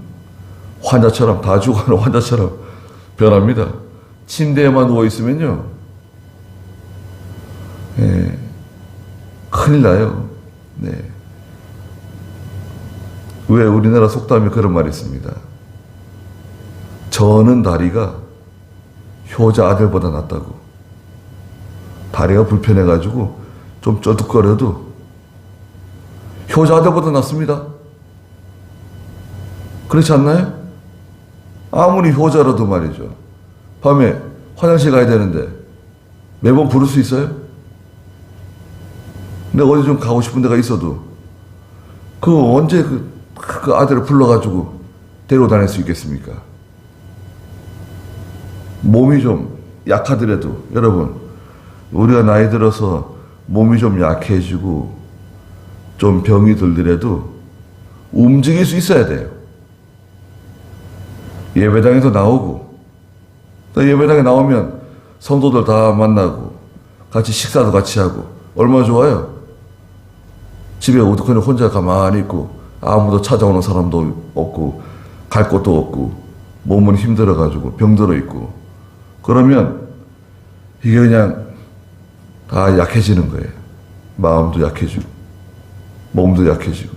환자처럼, 다 죽어가는 환자처럼 변합니다. 침대에만 누워있으면요, 예, 큰일 나요. 네. 왜 우리나라 속담에 그런 말이 있습니다. 저는 다리가 효자 아들보다 낫다고. 다리가 불편해가지고 좀 쩌둑거려도 효자들보다 낫습니다. 그렇지 않나요? 아무리 효자라도 말이죠. 밤에 화장실 가야 되는데 매번 부를 수 있어요? 내가 어디 좀 가고 싶은 데가 있어도 언제 그 아들을 불러가지고 데리고 다닐 수 있겠습니까? 몸이 좀 약하더라도 여러분, 우리가 나이 들어서 몸이 좀 약해지고 좀 병이 들더라도 움직일 수 있어야 돼요. 예배당에서 나오고, 또 예배당에 나오면 성도들 다 만나고 같이 식사도 같이 하고 얼마나 좋아요. 집에 그냥 혼자 가만히 있고 아무도 찾아오는 사람도 없고 갈 곳도 없고 몸은 힘들어가지고 병들어 있고 그러면 이게 그냥 다 약해지는 거예요. 마음도 약해지고 몸도 약해지고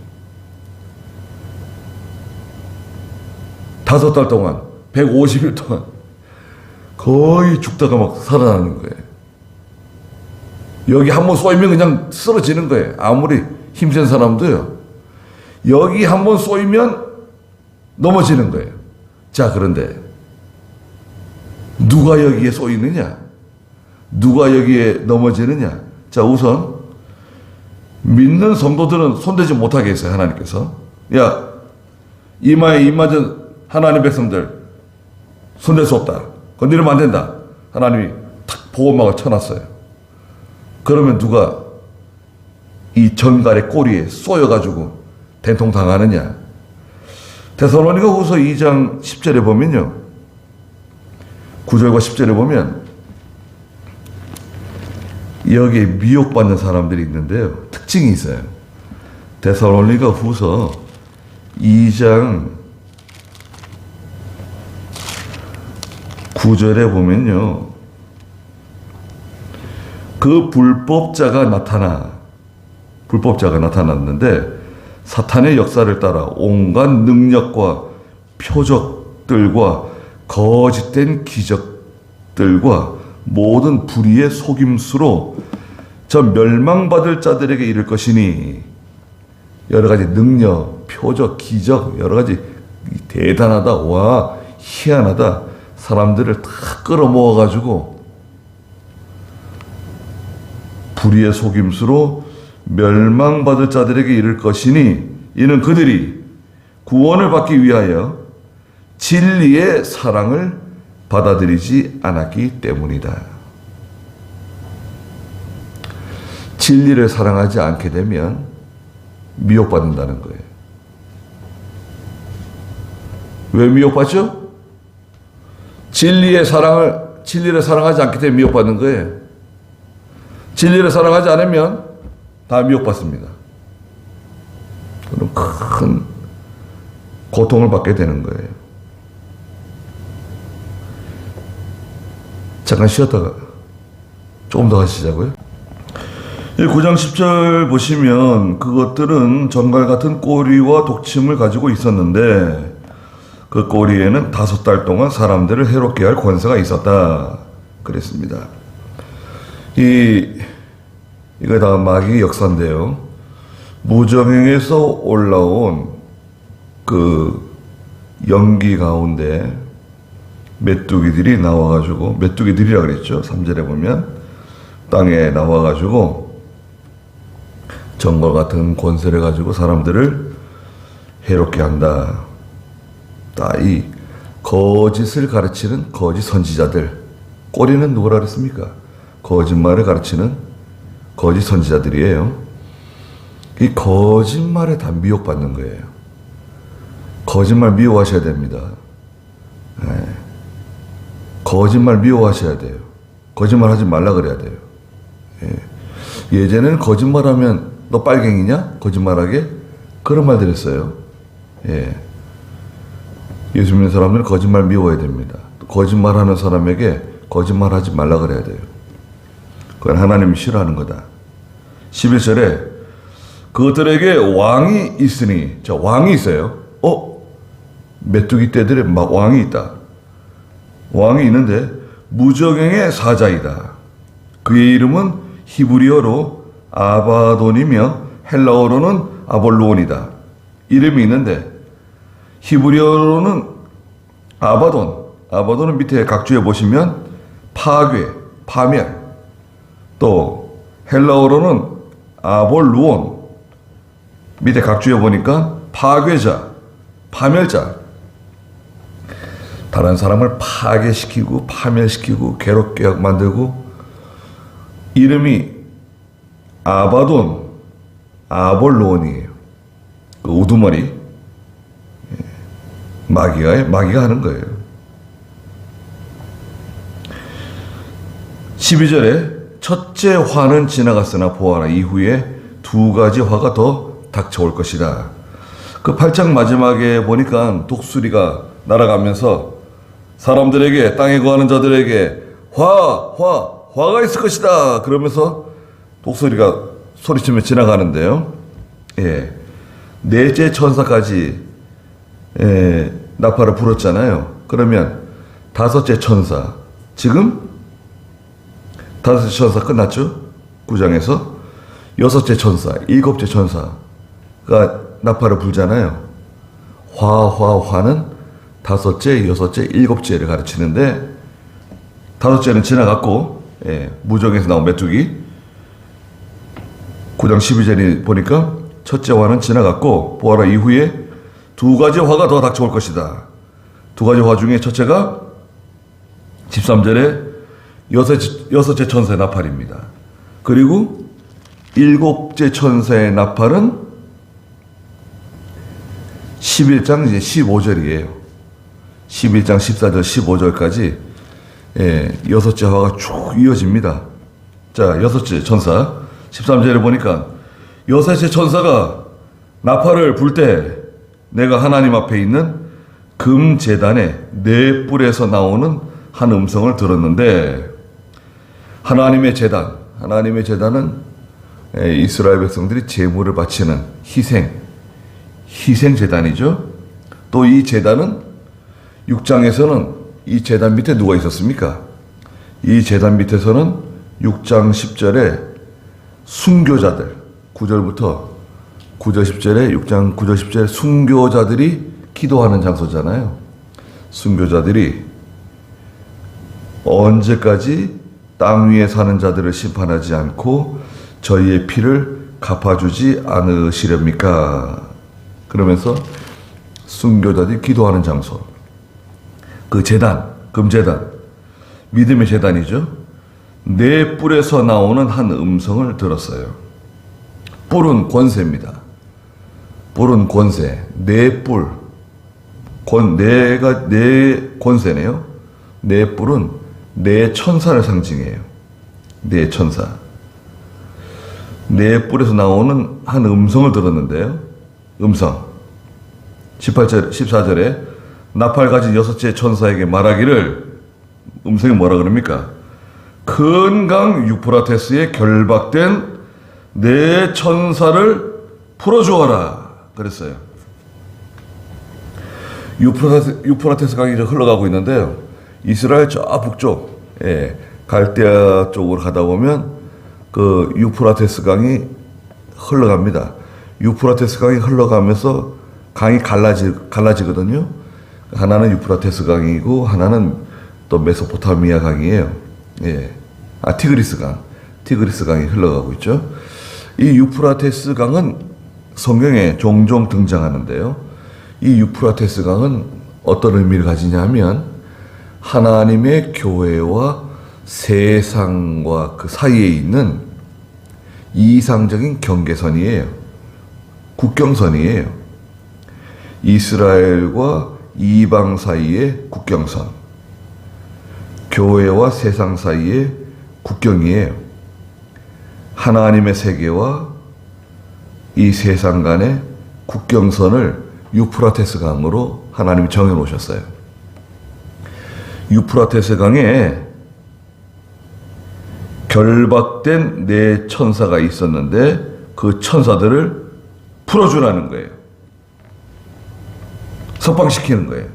5달 동안 150일 동안 거의 죽다가 막 살아나는 거예요. 여기 한번 쏘이면 그냥 쓰러지는 거예요. 아무리 힘센 사람도요. 여기 한번 쏘이면 넘어지는 거예요. 자, 그런데 누가 여기에 쏘이느냐? 누가 여기에 넘어지느냐? 자, 우선 믿는 성도들은 손대지 못하게 했어요. 하나님께서. 야, 이마에 입 맞은 하나님 백성들 손댈 수 없다. 건드리면 안 된다. 하나님이 탁 보호막을 쳐놨어요. 그러면 누가 이 전갈의 꼬리에 쏘여가지고 된통 당하느냐? 데살로니가 후서 2장 10절에 보면요. 9절과 10절에 보면 여기에 미혹받는 사람들이 있는데요. 특징이 있어요. 데살로니가 후서 2장 9절에 보면요. 그 불법자가 나타났는데 사탄의 역사를 따라 온갖 능력과 표적들과 거짓된 기적들과 모든 불의의 속임수로 저 멸망받을 자들에게 이를 것이니 여러 가지 능력, 표적, 기적 여러 가지 대단하다, 와 희한하다 사람들을 다 끌어모아 가지고 불의의 속임수로 멸망받을 자들에게 이를 것이니 이는 그들이 구원을 받기 위하여 진리의 사랑을 받아들이지 않았기 때문이다. 진리를 사랑하지 않게 되면 미혹받는다는 거예요. 왜 미혹받죠? 진리를 사랑하지 않기 때문에 미혹받는 거예요. 진리를 사랑하지 않으면 다 미혹받습니다. 그럼 큰 고통을 받게 되는 거예요. 잠깐 쉬었다가 조금 더 하시자고요. 9장 10절 보시면 그것들은 정갈 같은 꼬리와 독침을 가지고 있었는데 그 꼬리에는 5달 동안 사람들을 해롭게 할 권세가 있었다 그랬습니다. 이거 다 마귀의 역사인데요. 무정행에서 올라온 그 연기 가운데 메뚜기들이 나와가지고, 메뚜기들이라 그랬죠. 3절에 보면 땅에 나와가지고 정글 같은 권세를 가지고 사람들을 해롭게 한다. 이 거짓을 가르치는 거짓 선지자들, 꼬리는 누구라 그랬습니까? 거짓말을 가르치는 거짓 선지자들이에요. 이 거짓말에 다 미혹받는 거예요. 거짓말 미워하셔야 됩니다. 네. 거짓말 미워하셔야 돼요. 거짓말 하지 말라 그래야 돼요. 예. 예전에는 거짓말하면 너 빨갱이냐? 거짓말하게? 그런 말 들었어요. 예. 예수 믿는 사람들은 거짓말 미워해야 됩니다. 거짓말하는 사람에게 거짓말하지 말라 그래야 돼요. 그건 하나님이 싫어하는 거다. 11절에 그들에게 왕이 있으니, 자, 왕이 있어요. 메뚜기 떼들에 막 왕이 있다. 왕이 있는데 무정행의 사자이다. 그의 이름은 히브리어로 아바돈이며 헬라어로는 아볼루온이다. 이름이 있는데 히브리어로는 아바돈은 밑에 각주에 보시면 파괴, 파멸. 또 헬라어로는 아볼루온, 밑에 각주에 보니까 파괴자, 파멸자. 다른 사람을 파괴시키고 파멸시키고 괴롭게 만들고. 이름이 아바돈, 아볼루온이에요. 그 우두머리, 마귀가 하는 거예요. 12절에 첫째 화는 지나갔으나 보아라, 이후에 두 가지 화가 더 닥쳐올 것이다. 그 8장 마지막에 보니까 독수리가 날아가면서 사람들에게, 땅에 거하는 자들에게 화가 있을 것이다 그러면서 독수리가 소리치며 지나가는데요. 예, 넷째 천사까지 나팔을 불었잖아요. 그러면 다섯째 천사, 지금 다섯째 천사 끝났죠? 9장에서 여섯째 천사, 일곱째 천사가 나팔을 불잖아요. 화는 다섯째, 여섯째, 일곱째를 가르치는데 다섯째는 지나갔고, 무적에서 나온 메뚜기 9장 12절에 보니까 첫째 화는 지나갔고 보아라, 이후에 두 가지 화가 더 닥쳐올 것이다. 두 가지 화 중에 첫째가 13절에 여섯째 천사의 나팔입니다. 그리고 일곱째 천사의 나팔은 11장 이제 15절이에요. 11장 14절 15절까지 여섯째 화가 쭉 이어집니다. 자, 여섯째 천사 13절에 보니까 여섯째 천사가 나팔을 불 때 내가 하나님 앞에 있는 금 제단의 네 뿔에서 나오는 한 음성을 들었는데, 하나님의 제단은 이스라엘 백성들이 제물을 바치는 희생 제단이죠. 또 이 제단은 6장에서는 이 제단 밑에 누가 있었습니까? 이 제단 밑에서는 6장 10절에 순교자들, 9절부터 9절 10절에 6장 9절 10절에 순교자들이 기도하는 장소잖아요. 순교자들이 언제까지 땅 위에 사는 자들을 심판하지 않고 저희의 피를 갚아주지 않으시렵니까? 그러면서 순교자들이 기도하는 장소, 그 제단, 금제단, 믿음의 제단이죠. 네 뿔에서 나오는 한 음성을 들었어요. 뿔은 권세입니다. 뿔은 권세, 네 뿔, 네 권세네요. 네 뿔은 네 천사를 상징해요. 네 천사. 네 뿔에서 나오는 한 음성을 들었는데요. 음성. 18절, 14절에 나팔 가진 여섯째 천사에게 말하기를, 음성이 뭐라 그럽니까? 큰 강 유프라테스에 결박된 네 천사를 풀어주어라 그랬어요. 유프라테스 강이 흘러가고 있는데요. 이스라엘 저 북쪽, 갈대아 쪽으로 가다 보면 그 유프라테스 강이 흘러갑니다. 유프라테스 강이 흘러가면서 강이 갈라지거든요. 하나는 유프라테스 강이고 하나는 또 메소포타미아 강이에요. 티그리스 강이 흘러가고 있죠. 이 유프라테스 강은 성경에 종종 등장하는데요. 이 유프라테스 강은 어떤 의미를 가지냐 하면 하나님의 교회와 세상과 그 사이에 있는 이상적인 경계선이에요. 국경선이에요. 이스라엘과 이방 사이의 국경선, 교회와 세상 사이의 국경이에요. 하나님의 세계와 이 세상 간의 국경선을 유프라테스 강으로 하나님이 정해놓으셨어요. 유프라테스 강에 결박된 네 천사가 있었는데 그 천사들을 풀어주라는 거예요. 석방시키는 거예요.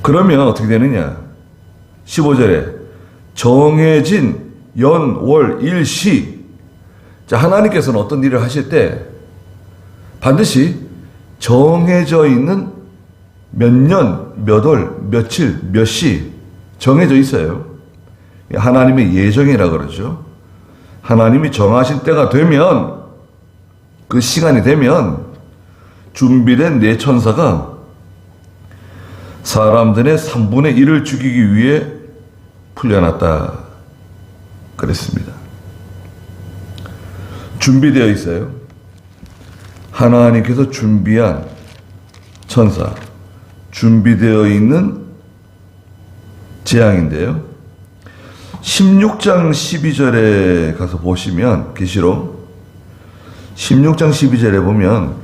그러면 어떻게 되느냐? 15절에 정해진 연, 월, 일, 시. 자, 하나님께서는 어떤 일을 하실 때 반드시 정해져 있는 몇 년, 몇 월, 며칠, 몇 시 정해져 있어요. 하나님의 예정이라 그러죠. 하나님이 정하신 때가 되면, 그 시간이 되면 준비된 네 천사가 사람들의 3분의 1을 죽이기 위해 풀려났다 그랬습니다. 준비되어 있어요. 하나님께서 준비한 천사, 준비되어 있는 재앙인데요. 16장 12절에 가서 보시면, 계시록 16장 12절에 보면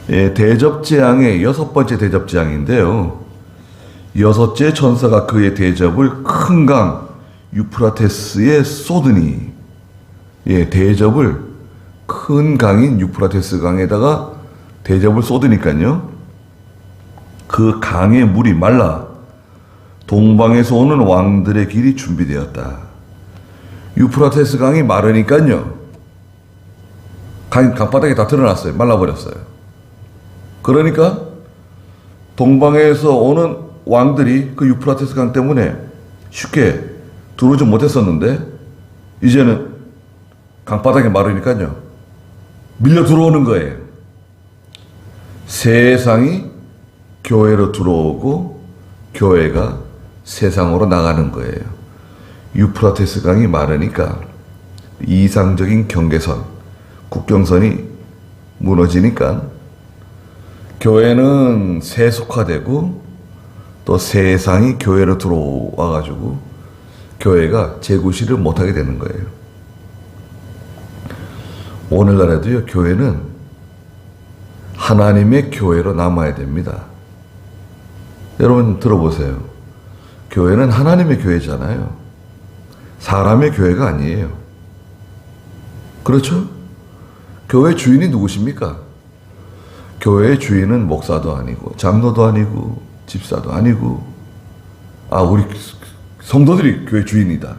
대접재앙의 6번째 대접재앙인데요. 6째 천사가 그의 대접을 큰 강 유프라테스에 쏟으니, 대접을 큰 강인 유프라테스 강에다가 대접을 쏟으니까요, 그 강의 물이 말라 동방에서 오는 왕들의 길이 준비되었다. 유프라테스 강이 마르니까요, 강바닥에 다 드러났어요. 말라버렸어요. 그러니까 동방에서 오는 왕들이 그 유프라테스 강 때문에 쉽게 들어오지 못했었는데, 이제는 강바닥에 마르니까요, 밀려 들어오는 거예요. 세상이 교회로 들어오고 교회가 세상으로 나가는 거예요. 유프라테스 강이 마르니까 이상적인 경계선, 국경선이 무너지니까 교회는 세속화되고 또 세상이 교회로 들어와가지고 교회가 재구시를 못하게 되는 거예요. 오늘날에도요, 교회는 하나님의 교회로 남아야 됩니다. 여러분 들어보세요. 교회는 하나님의 교회잖아요. 사람의 교회가 아니에요. 그렇죠? 교회 주인이 누구십니까? 교회의 주인은 목사도 아니고 장로도 아니고 집사도 아니고, 우리 성도들이 교회 주인이다.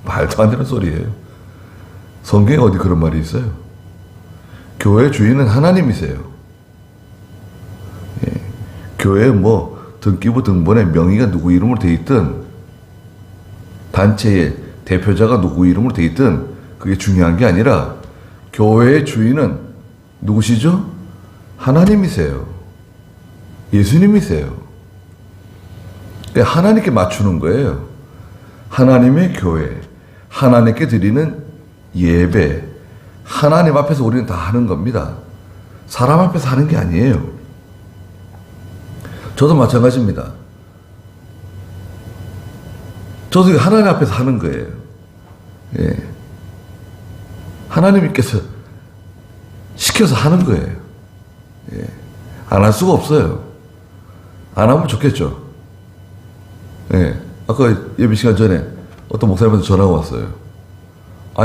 말도 안 되는 소리예요. 성경에 어디 그런 말이 있어요? 교회 주인은 하나님이세요. 교회 등기부 등본에 명의가 누구 이름으로 돼 있든, 단체의 대표자가 누구 이름으로 돼 있든 그게 중요한 게 아니라, 교회의 주인은 누구시죠? 하나님이세요. 예수님이세요. 그러니까 하나님께 맞추는 거예요. 하나님의 교회, 하나님께 드리는 예배, 하나님 앞에서 우리는 다 하는 겁니다. 사람 앞에서 하는 게 아니에요. 저도 마찬가지입니다. 저도 하나님 앞에서 하는 거예요. 하나님께서 시켜서 하는 거예요. 안 할 수가 없어요. 안 하면 좋겠죠. 아까 예배 시간 전에 어떤 목사님한테 전화가 왔어요.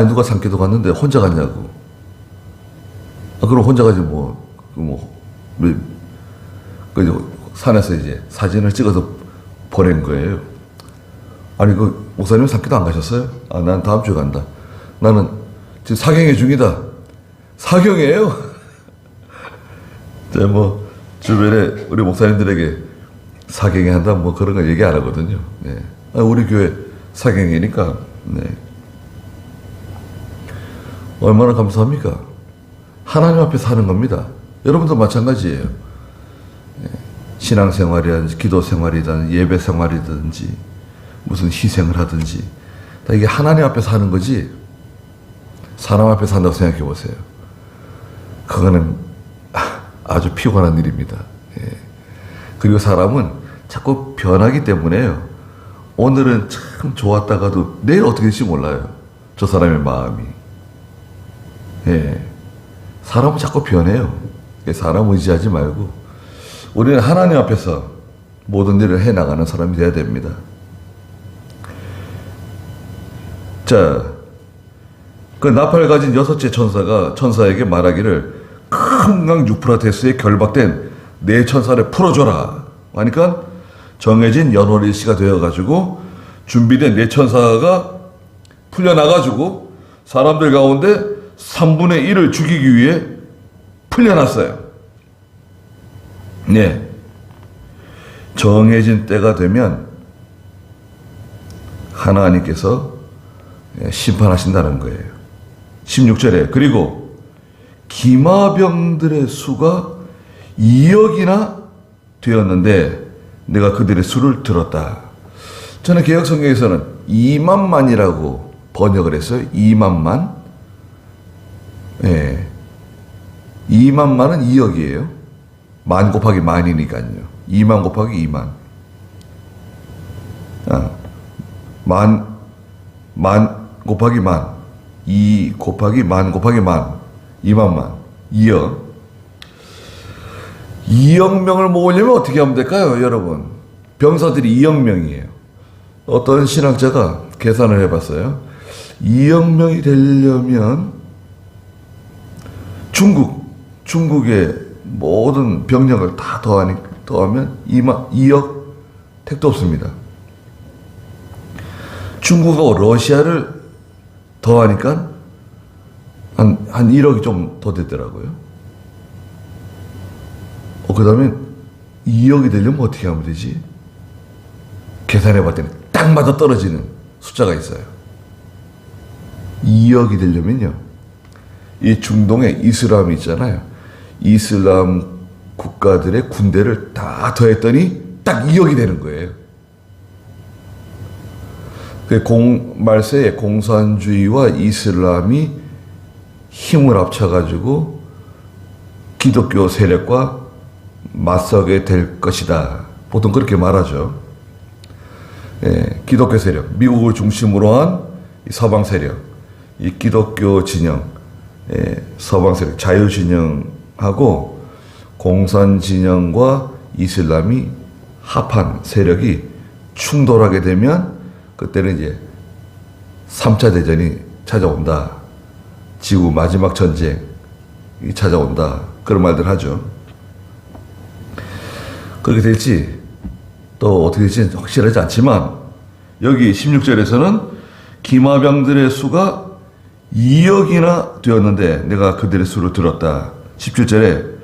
누가 산기도 갔는데 혼자 갔냐고. 그럼 혼자 가지 산에서 이제 사진을 찍어서 보낸 거예요. 목사님 산기도 안 가셨어요? 난 다음 주에 간다. 나는 지금 사경회 중이다. 사경회예요? 주변에 우리 목사님들에게 사경회 한다 그런 거 얘기 안 하거든요. 우리 교회 사경회니까. 얼마나 감사합니까? 하나님 앞에서 하는 겁니다. 여러분도 마찬가지예요. 신앙생활이든지 기도생활이든 예배생활이든지 무슨 희생을 하든지 다 이게 하나님 앞에서 하는 거지, 사람 앞에서 한다고 생각해 보세요. 그거는 아주 피곤한 일입니다. 그리고 사람은 자꾸 변하기 때문에요. 오늘은 참 좋았다가도 내일 어떻게 될지 몰라요. 저 사람의 마음이. 사람은 자꾸 변해요. 사람 의지하지 말고 우리는 하나님 앞에서 모든 일을 해나가는 사람이 되어야 됩니다. 자, 그 나팔을 가진 6째 천사가 천사에게 말하기를, 큰 강 유프라테스에 결박된 네 천사를 풀어줘라 하니까 정해진 연월일시가 되어가지고 준비된 내천사가 풀려나가지고 사람들 가운데 3분의 1을 죽이기 위해 풀려났어요. 네. 정해진 때가 되면 하나님께서 심판하신다는 거예요. 16절에 그리고 기마병들의 수가 2억이나 되었는데 내가 그들의 수를 들었다. 저는 개혁성경에서는 2만만이라고 번역을 했어요. 2만만. 예. 2만만은 2억이에요. 만 곱하기 만이니까요. 2만 곱하기 2만. 만 곱하기 만. 2 곱하기 만 곱하기 만. 2만만. 2억. 2억 명을 모으려면 어떻게 하면 될까요, 여러분? 병사들이 2억 명이에요. 어떤 신학자가 계산을 해봤어요. 2억 명이 되려면 중국의 모든 병력을 다 더하면 2억 택도 없습니다. 중국하고 러시아를 더하니까 한 1억이 좀 더 됐더라고요. 그 다음에 2억이 되려면 어떻게 하면 되지? 계산해 봤더니 딱 맞아 떨어지는 숫자가 있어요. 2억이 되려면요, 이 중동에 이슬람이 있잖아요. 이슬람 국가들의 군대를 다 더했더니 딱 2억이 되는 거예요. 말세에 공산주의와 이슬람이 힘을 합쳐가지고 기독교 세력과 맞서게 될 것이다. 보통 그렇게 말하죠. 예, 기독교 세력, 미국을 중심으로 한 서방 세력, 이 기독교 진영, 서방 세력, 자유 진영하고 공산 진영과 이슬람이 합한 세력이 충돌하게 되면 그때는 이제 3차 대전이 찾아온다. 지구 마지막 전쟁이 찾아온다. 그런 말들 하죠. 그렇게 될지 또 어떻게 될지 확실하지 않지만 여기 16절에서는 기마병들의 수가 2억이나 되었는데 내가 그들의 수를 들었다. 17절에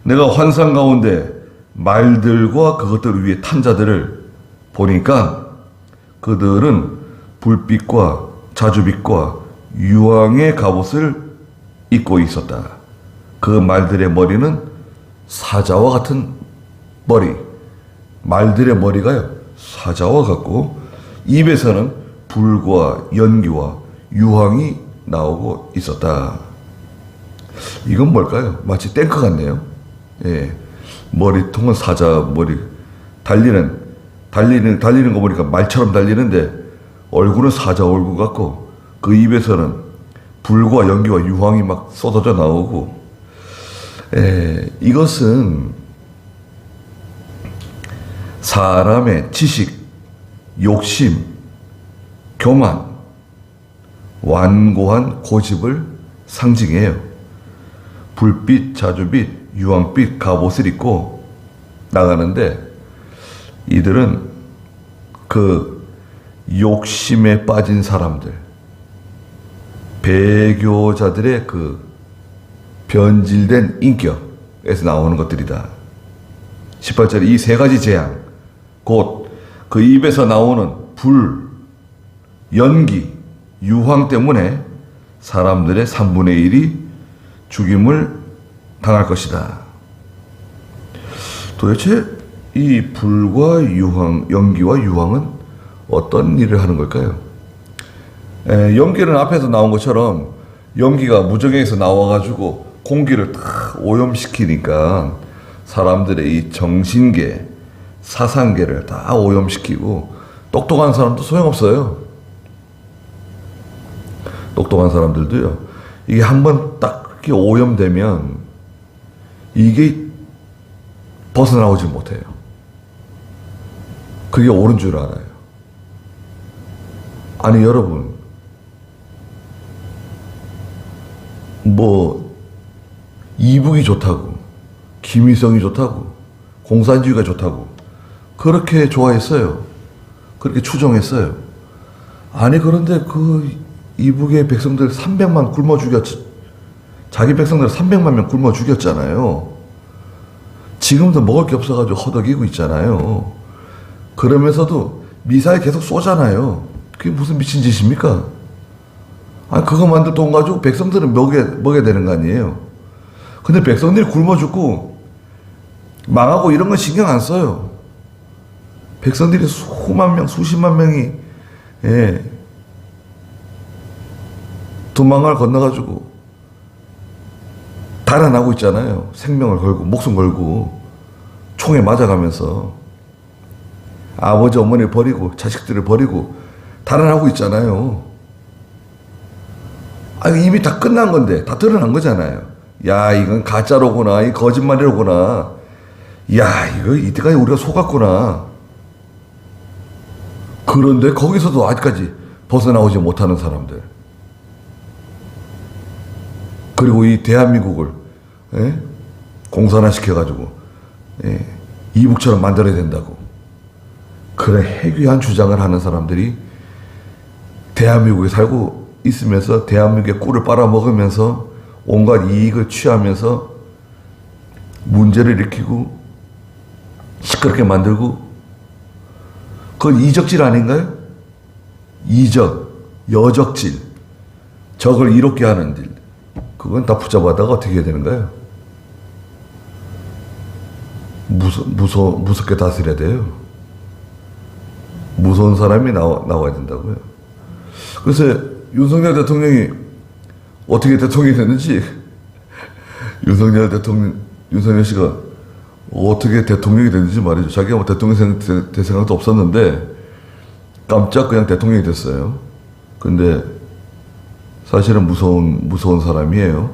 내가 환상 가운데 말들과 그것들 위에 탄 자들을 보니까 그들은 불빛과 자주빛과 유황의 갑옷을 입고 있었다. 그 말들의 머리는 사자와 같은 머리, 말들의 머리가요, 사자와 같고 입에서는 불과 연기와 유황이 나오고 있었다. 이건 뭘까요? 마치 탱크 같네요. 예, 머리통은 사자 머리, 달리는 거 보니까 말처럼 달리는데 얼굴은 사자 얼굴 같고 그 입에서는 불과 연기와 유황이 막 쏟아져 나오고, 이것은 사람의 지식, 욕심, 교만, 완고한 고집을 상징해요. 불빛, 자주빛, 유황빛 갑옷을 입고 나가는데 이들은 그 욕심에 빠진 사람들, 배교자들의 그 변질된 인격에서 나오는 것들이다. 18절에 이 세 가지 재앙, 곧 그 입에서 나오는 불, 연기, 유황 때문에 사람들의 3분의 1이 죽임을 당할 것이다. 도대체 이 불과 유황, 연기와 유황은 어떤 일을 하는 걸까요? 연기는 앞에서 나온 것처럼 연기가 무정에서 나와가지고 공기를 다 오염시키니까 사람들의 이 정신계, 사상계를 다 오염시키고 똑똑한 사람도 소용없어요. 똑똑한 사람들도요, 이게 한번 딱 이렇게 오염되면 이게 벗어나오지 못해요. 그게 옳은 줄 알아요. 아니 여러분, 뭐 이북이 좋다고, 김일성이 좋다고, 공산주의가 좋다고 그렇게 좋아했어요. 그렇게 추정했어요. 아니 그런데 그 이북의 백성들 300만 굶어 자기 백성들 300만 명 굶어 죽였잖아요. 지금도 먹을 게 없어가지고 허덕이고 있잖아요. 그러면서도 미사일 계속 쏘잖아요. 그게 무슨 미친 짓입니까? 아니 그거 만들 돈 가지고 백성들은 먹여야 되는 거 아니에요. 근데 백성들이 굶어 죽고 망하고 이런 건 신경 안 써요. 백성들이 수만 명, 수십만 명이 도망을 건너가지고 달아나고 있잖아요. 생명을 걸고 목숨 걸고 총에 맞아가면서 아버지 어머니를 버리고 자식들을 버리고 달아나고 있잖아요. 아니 이미 다 끝난 건데 다 드러난 거잖아요. 야 이건 가짜로구나, 이 거짓말이로구나. 야 이거 이때까지 우리가 속았구나. 그런데 거기서도 아직까지 벗어나오지 못하는 사람들. 그리고 이 대한민국을 공산화 시켜가지고 이북처럼 만들어야 된다고 그런 해괴한 주장을 하는 사람들이 대한민국에 살고 있으면서 대한민국의 꿀을 빨아먹으면서 온갖 이익을 취하면서 문제를 일으키고 시끄럽게 만들고 그건 이적질 아닌가요? 이적, 여적질, 적을 이롭게 하는 일. 그건 다 붙잡아다가 어떻게 해야 되는가요? 무섭게 다스려야 돼요. 무서운 사람이 나와야 된다고요. 그래서 윤석열 대통령이 어떻게 대통령이 됐는지 윤석열 씨가 어떻게 대통령이 됐는지 말이죠. 자기가 뭐 대통령 될 생각도 없었는데 깜짝 그냥 대통령이 됐어요. 근데 사실은 무서운 사람이에요.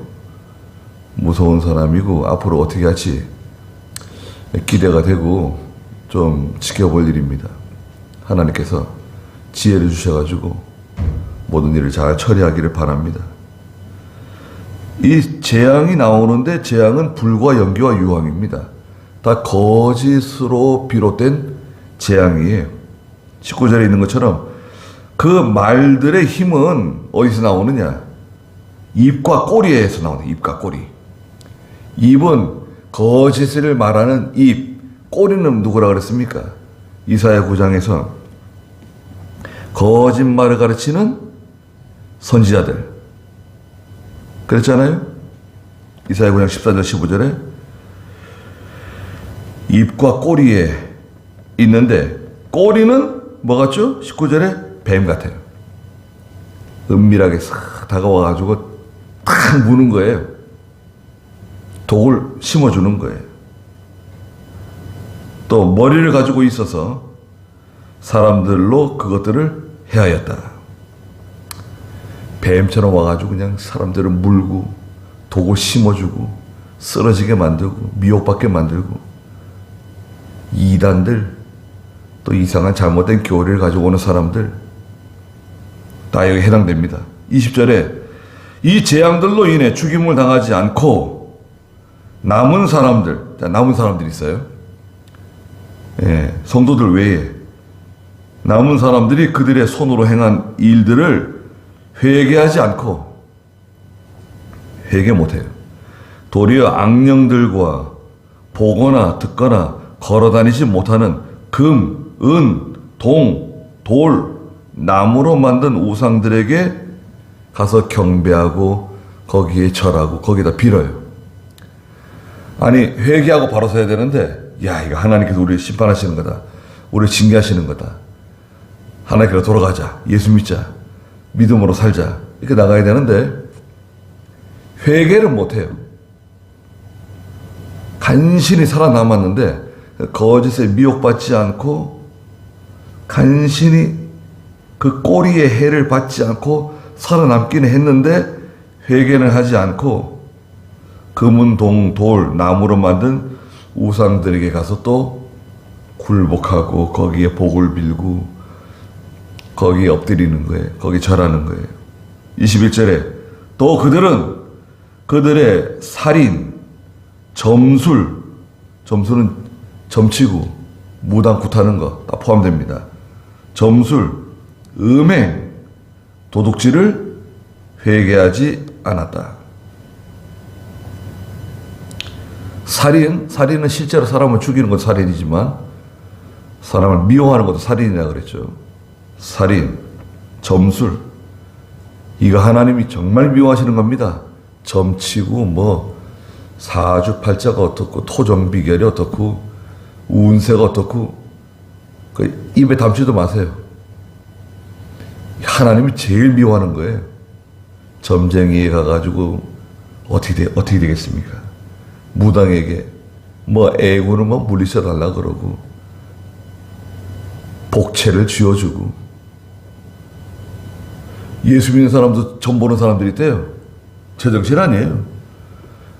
무서운 사람이고 앞으로 어떻게 할지 기대가 되고 좀 지켜볼 일입니다. 하나님께서 지혜를 주셔가지고 모든 일을 잘 처리하기를 바랍니다. 이 재앙이 나오는데 재앙은 불과 연기와 유황입니다. 다 거짓으로 비롯된 재앙이에요. 19절에 있는 것처럼 그 말들의 힘은 어디서 나오느냐? 입과 꼬리에서 나오는 입과 꼬리. 입은 거짓을 말하는 입, 꼬리는 누구라 그랬습니까? 이사야 9장에서 거짓말을 가르치는 선지자들. 그랬잖아요? 이사야 9장 14절 15절에 입과 꼬리에 있는데 꼬리는 뭐 같죠? 19절에 뱀 같아요. 은밀하게 싹 다가와가지고 탁 무는 거예요. 독을 심어주는 거예요. 또 머리를 가지고 있어서 사람들로 그것들을 해하였다. 뱀처럼 와가지고 그냥 사람들을 물고 독을 심어주고 쓰러지게 만들고 미혹받게 만들고 이단들 또 이상한 잘못된 교리를 가지고 오는 사람들 다 여기 해당됩니다. 20절에 이 재앙들로 인해 죽임을 당하지 않고 남은 사람들이 있어요. 성도들 외에 남은 사람들이 그들의 손으로 행한 일들을 회개하지 않고 회개 못해요. 도리어 악령들과 보거나 듣거나 걸어다니지 못하는 금, 은, 동, 돌, 나무로 만든 우상들에게 가서 경배하고 거기에 절하고 거기다 빌어요. 아니 회개하고 바로 서야 되는데 야 이거 하나님께서 우리를 심판하시는 거다. 우리를 징계하시는 거다. 하나님께로 돌아가자. 예수 믿자. 믿음으로 살자. 이렇게 나가야 되는데 회개를 못해요. 간신히 살아남았는데 거짓에 미혹받지 않고 간신히 그 꼬리의 해를 받지 않고 살아남기는 했는데 회개는 하지 않고 금은 동, 돌, 나무로 만든 우상들에게 가서 또 굴복하고 거기에 복을 빌고 거기에 엎드리는 거예요. 거기 절하는 거예요. 21절에 또 그들은 그들의 살인, 점술은 점치고 무당 굿하는 거 다 포함됩니다. 점술, 음행, 도둑질을 회개하지 않았다. 살인은 실제로 사람을 죽이는 것도 살인이지만 사람을 미워하는 것도 살인이라고 그랬죠. 살인, 점술, 이거 하나님이 정말 미워하시는 겁니다. 점치고 뭐 사주팔자가 어떻고 토정비결이 어떻고 운세가 어떻고 그 입에 담지도 마세요. 하나님이 제일 미워하는 거예요. 점쟁이에 가가지고 어떻게 되겠습니까? 무당에게 뭐 애구는 뭐 물리쳐 달라 그러고 복채를 쥐어주고 예수 믿는 사람도 점 보는 사람들이 있대요. 제정신 아니에요.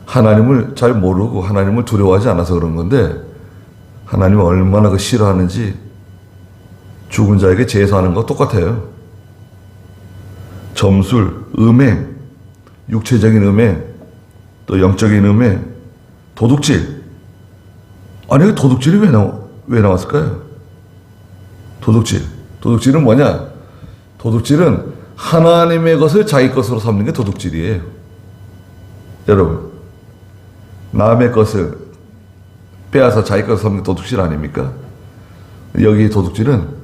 하나님을 잘 모르고 하나님을 두려워하지 않아서 그런 건데 하나님을 얼마나 그 싫어하는지 죽은 자에게 제사하는 거 똑같아요. 점술, 음행, 육체적인 음행, 또 영적인 음행, 도둑질. 아니, 도둑질이 왜 나왔을까요? 도둑질은 뭐냐? 도둑질은 하나님의 것을 자기 것으로 삼는 게 도둑질이에요. 여러분, 남의 것을 빼앗아 자기 것을 삼는 게 도둑질 아닙니까? 여기 도둑질은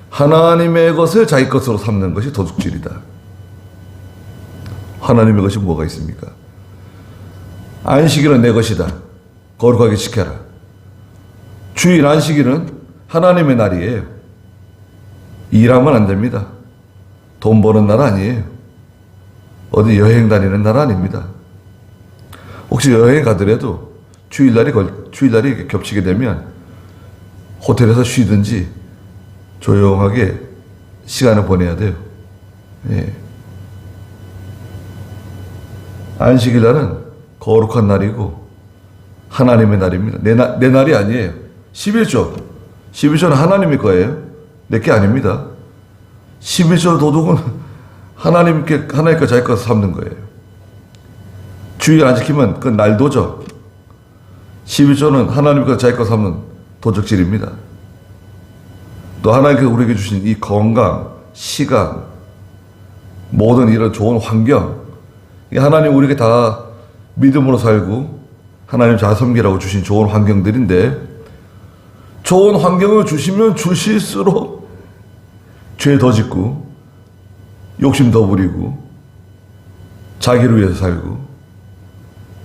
하나님의 것을 자기 것으로 삼는 것이 도둑질이다. 하나님의 것이 뭐가 있습니까? 안식일은 내 것이다. 거룩하게 지켜라. 주일 안식일은 하나님의 날이에요. 일하면 안 됩니다. 돈 버는 날 아니에요. 어디 여행 다니는 날 아닙니다. 혹시 여행 가더라도 주일날이 겹치게 되면 호텔에서 쉬든지 조용하게 시간을 보내야 돼요. 예. 안식일 날은 거룩한 날이고 하나님의 날입니다. 내 날이 아니에요. 11조는 하나님의 거예요. 내 게 아닙니다. 11조 도둑은 하나님께 자기 것을 삼는 거예요. 주일 안 지키면 그건 날도죠. 11조는 하나님께 자기 것을 삼는 도적질입니다. 또 하나님께서 우리에게 주신 이 건강, 시간, 모든 이런 좋은 환경, 하나님 우리에게 다 믿음으로 살고 하나님 잘 섬기라고 주신 좋은 환경들인데 좋은 환경을 주시면 주실수록 죄 더 짓고 욕심 더 부리고 자기를 위해서 살고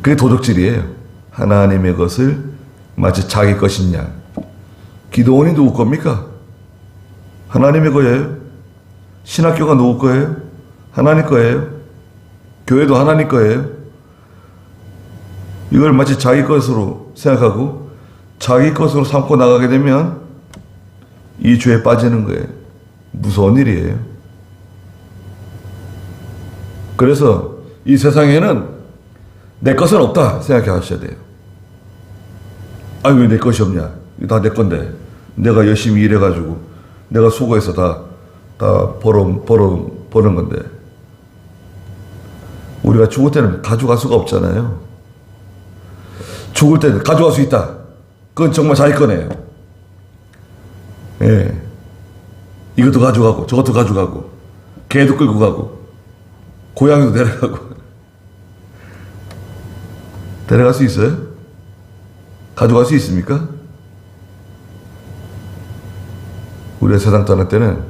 그게 도둑질이에요. 하나님의 것을 마치 자기 것인 양. 기도원이 누구 겁니까? 하나님의 거예요. 신학교가 누구 거예요? 하나님 거예요. 교회도 하나님 거예요. 이걸 마치 자기 것으로 생각하고 자기 것으로 삼고 나가게 되면 이 죄에 빠지는 거예요. 무서운 일이에요. 그래서 이 세상에는 내 것은 없다 생각해 하셔야 돼요. 아니 왜 내 것이 없냐? 이거 다 내 건데 내가 열심히 일해가지고 내가 수고해서 다 버는 건데 우리가 죽을 때는 가져갈 수가 없잖아요. 죽을 때는 가져갈 수 있다. 그건 정말 자기 거네요. 예. 이것도 가져가고 저것도 가져가고 개도 끌고 가고 고양이도 데려가고 데려갈 수 있어요? 가져갈 수 있습니까? 우리가 세상 떠날 때는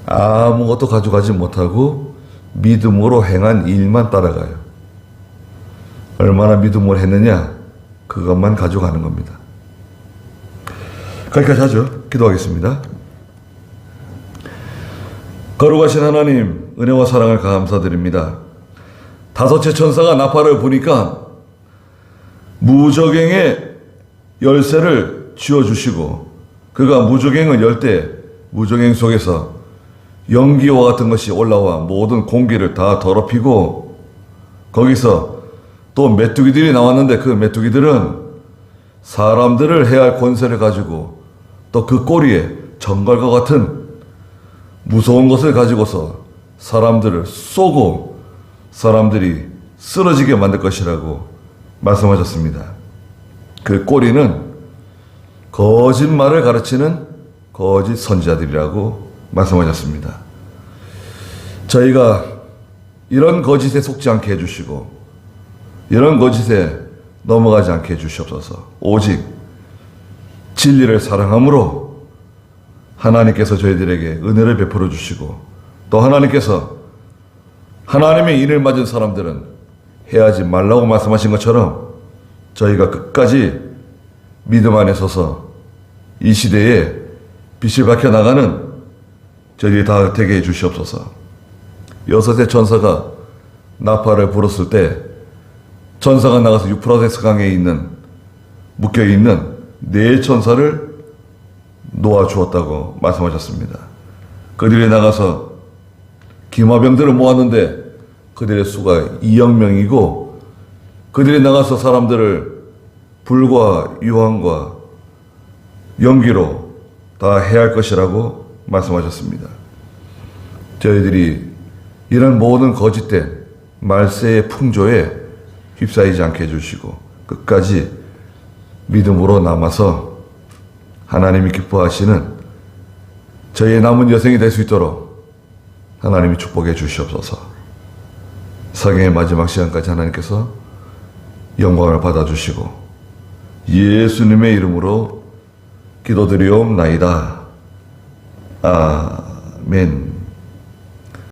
아무것도 가져가지 못하고 믿음으로 행한 일만 따라가요. 얼마나 믿음으로 했느냐 그것만 가져가는 겁니다. 거기까지 하죠. 기도하겠습니다. 거룩하신 하나님 은혜와 사랑을 감사드립니다. 다섯째 천사가 나팔을 부니까 무저갱의 열쇠를 쥐어주시고 그가 무저갱을 열 때 무저갱 속에서 연기와 같은 것이 올라와 모든 공기를 다 더럽히고 거기서 또 메뚜기들이 나왔는데 그 메뚜기들은 사람들을 해할 권세를 가지고 또 그 꼬리에 정갈과 같은 무서운 것을 가지고서 사람들을 쏘고 사람들이 쓰러지게 만들 것이라고 말씀하셨습니다. 그 꼬리는 거짓말을 가르치는 거짓 선지자들이라고 말씀하셨습니다. 저희가 이런 거짓에 속지 않게 해주시고 이런 거짓에 넘어가지 않게 해주시옵소서. 오직 진리를 사랑함으로 하나님께서 저희들에게 은혜를 베풀어 주시고 또 하나님께서 하나님의 인을 맞은 사람들은 해하지 말라고 말씀하신 것처럼 저희가 끝까지 믿음 안에 서서 이 시대에 빛을 밝혀나가는 저희들이 다 되게 해주시옵소서. 여섯의 천사가 나팔을 불었을 때 천사가 나가서 유프라테스 강에 있는 묶여있는 네 천사를 놓아주었다고 말씀하셨습니다. 그들이 나가서 기마병들을 모았는데 그들의 수가 2억 명이고 그들이 나가서 사람들을 불과 유황과 연기로 다 해할 것이라고 말씀하셨습니다. 저희들이 이런 모든 거짓된 말세의 풍조에 휩싸이지 않게 해주시고 끝까지 믿음으로 남아서 하나님이 기뻐하시는 저희의 남은 여생이 될 수 있도록 하나님이 축복해 주시옵소서. 성경의 마지막 시간까지 하나님께서 영광을 받아주시고 예수님의 이름으로 기도드리옵나이다. 아멘.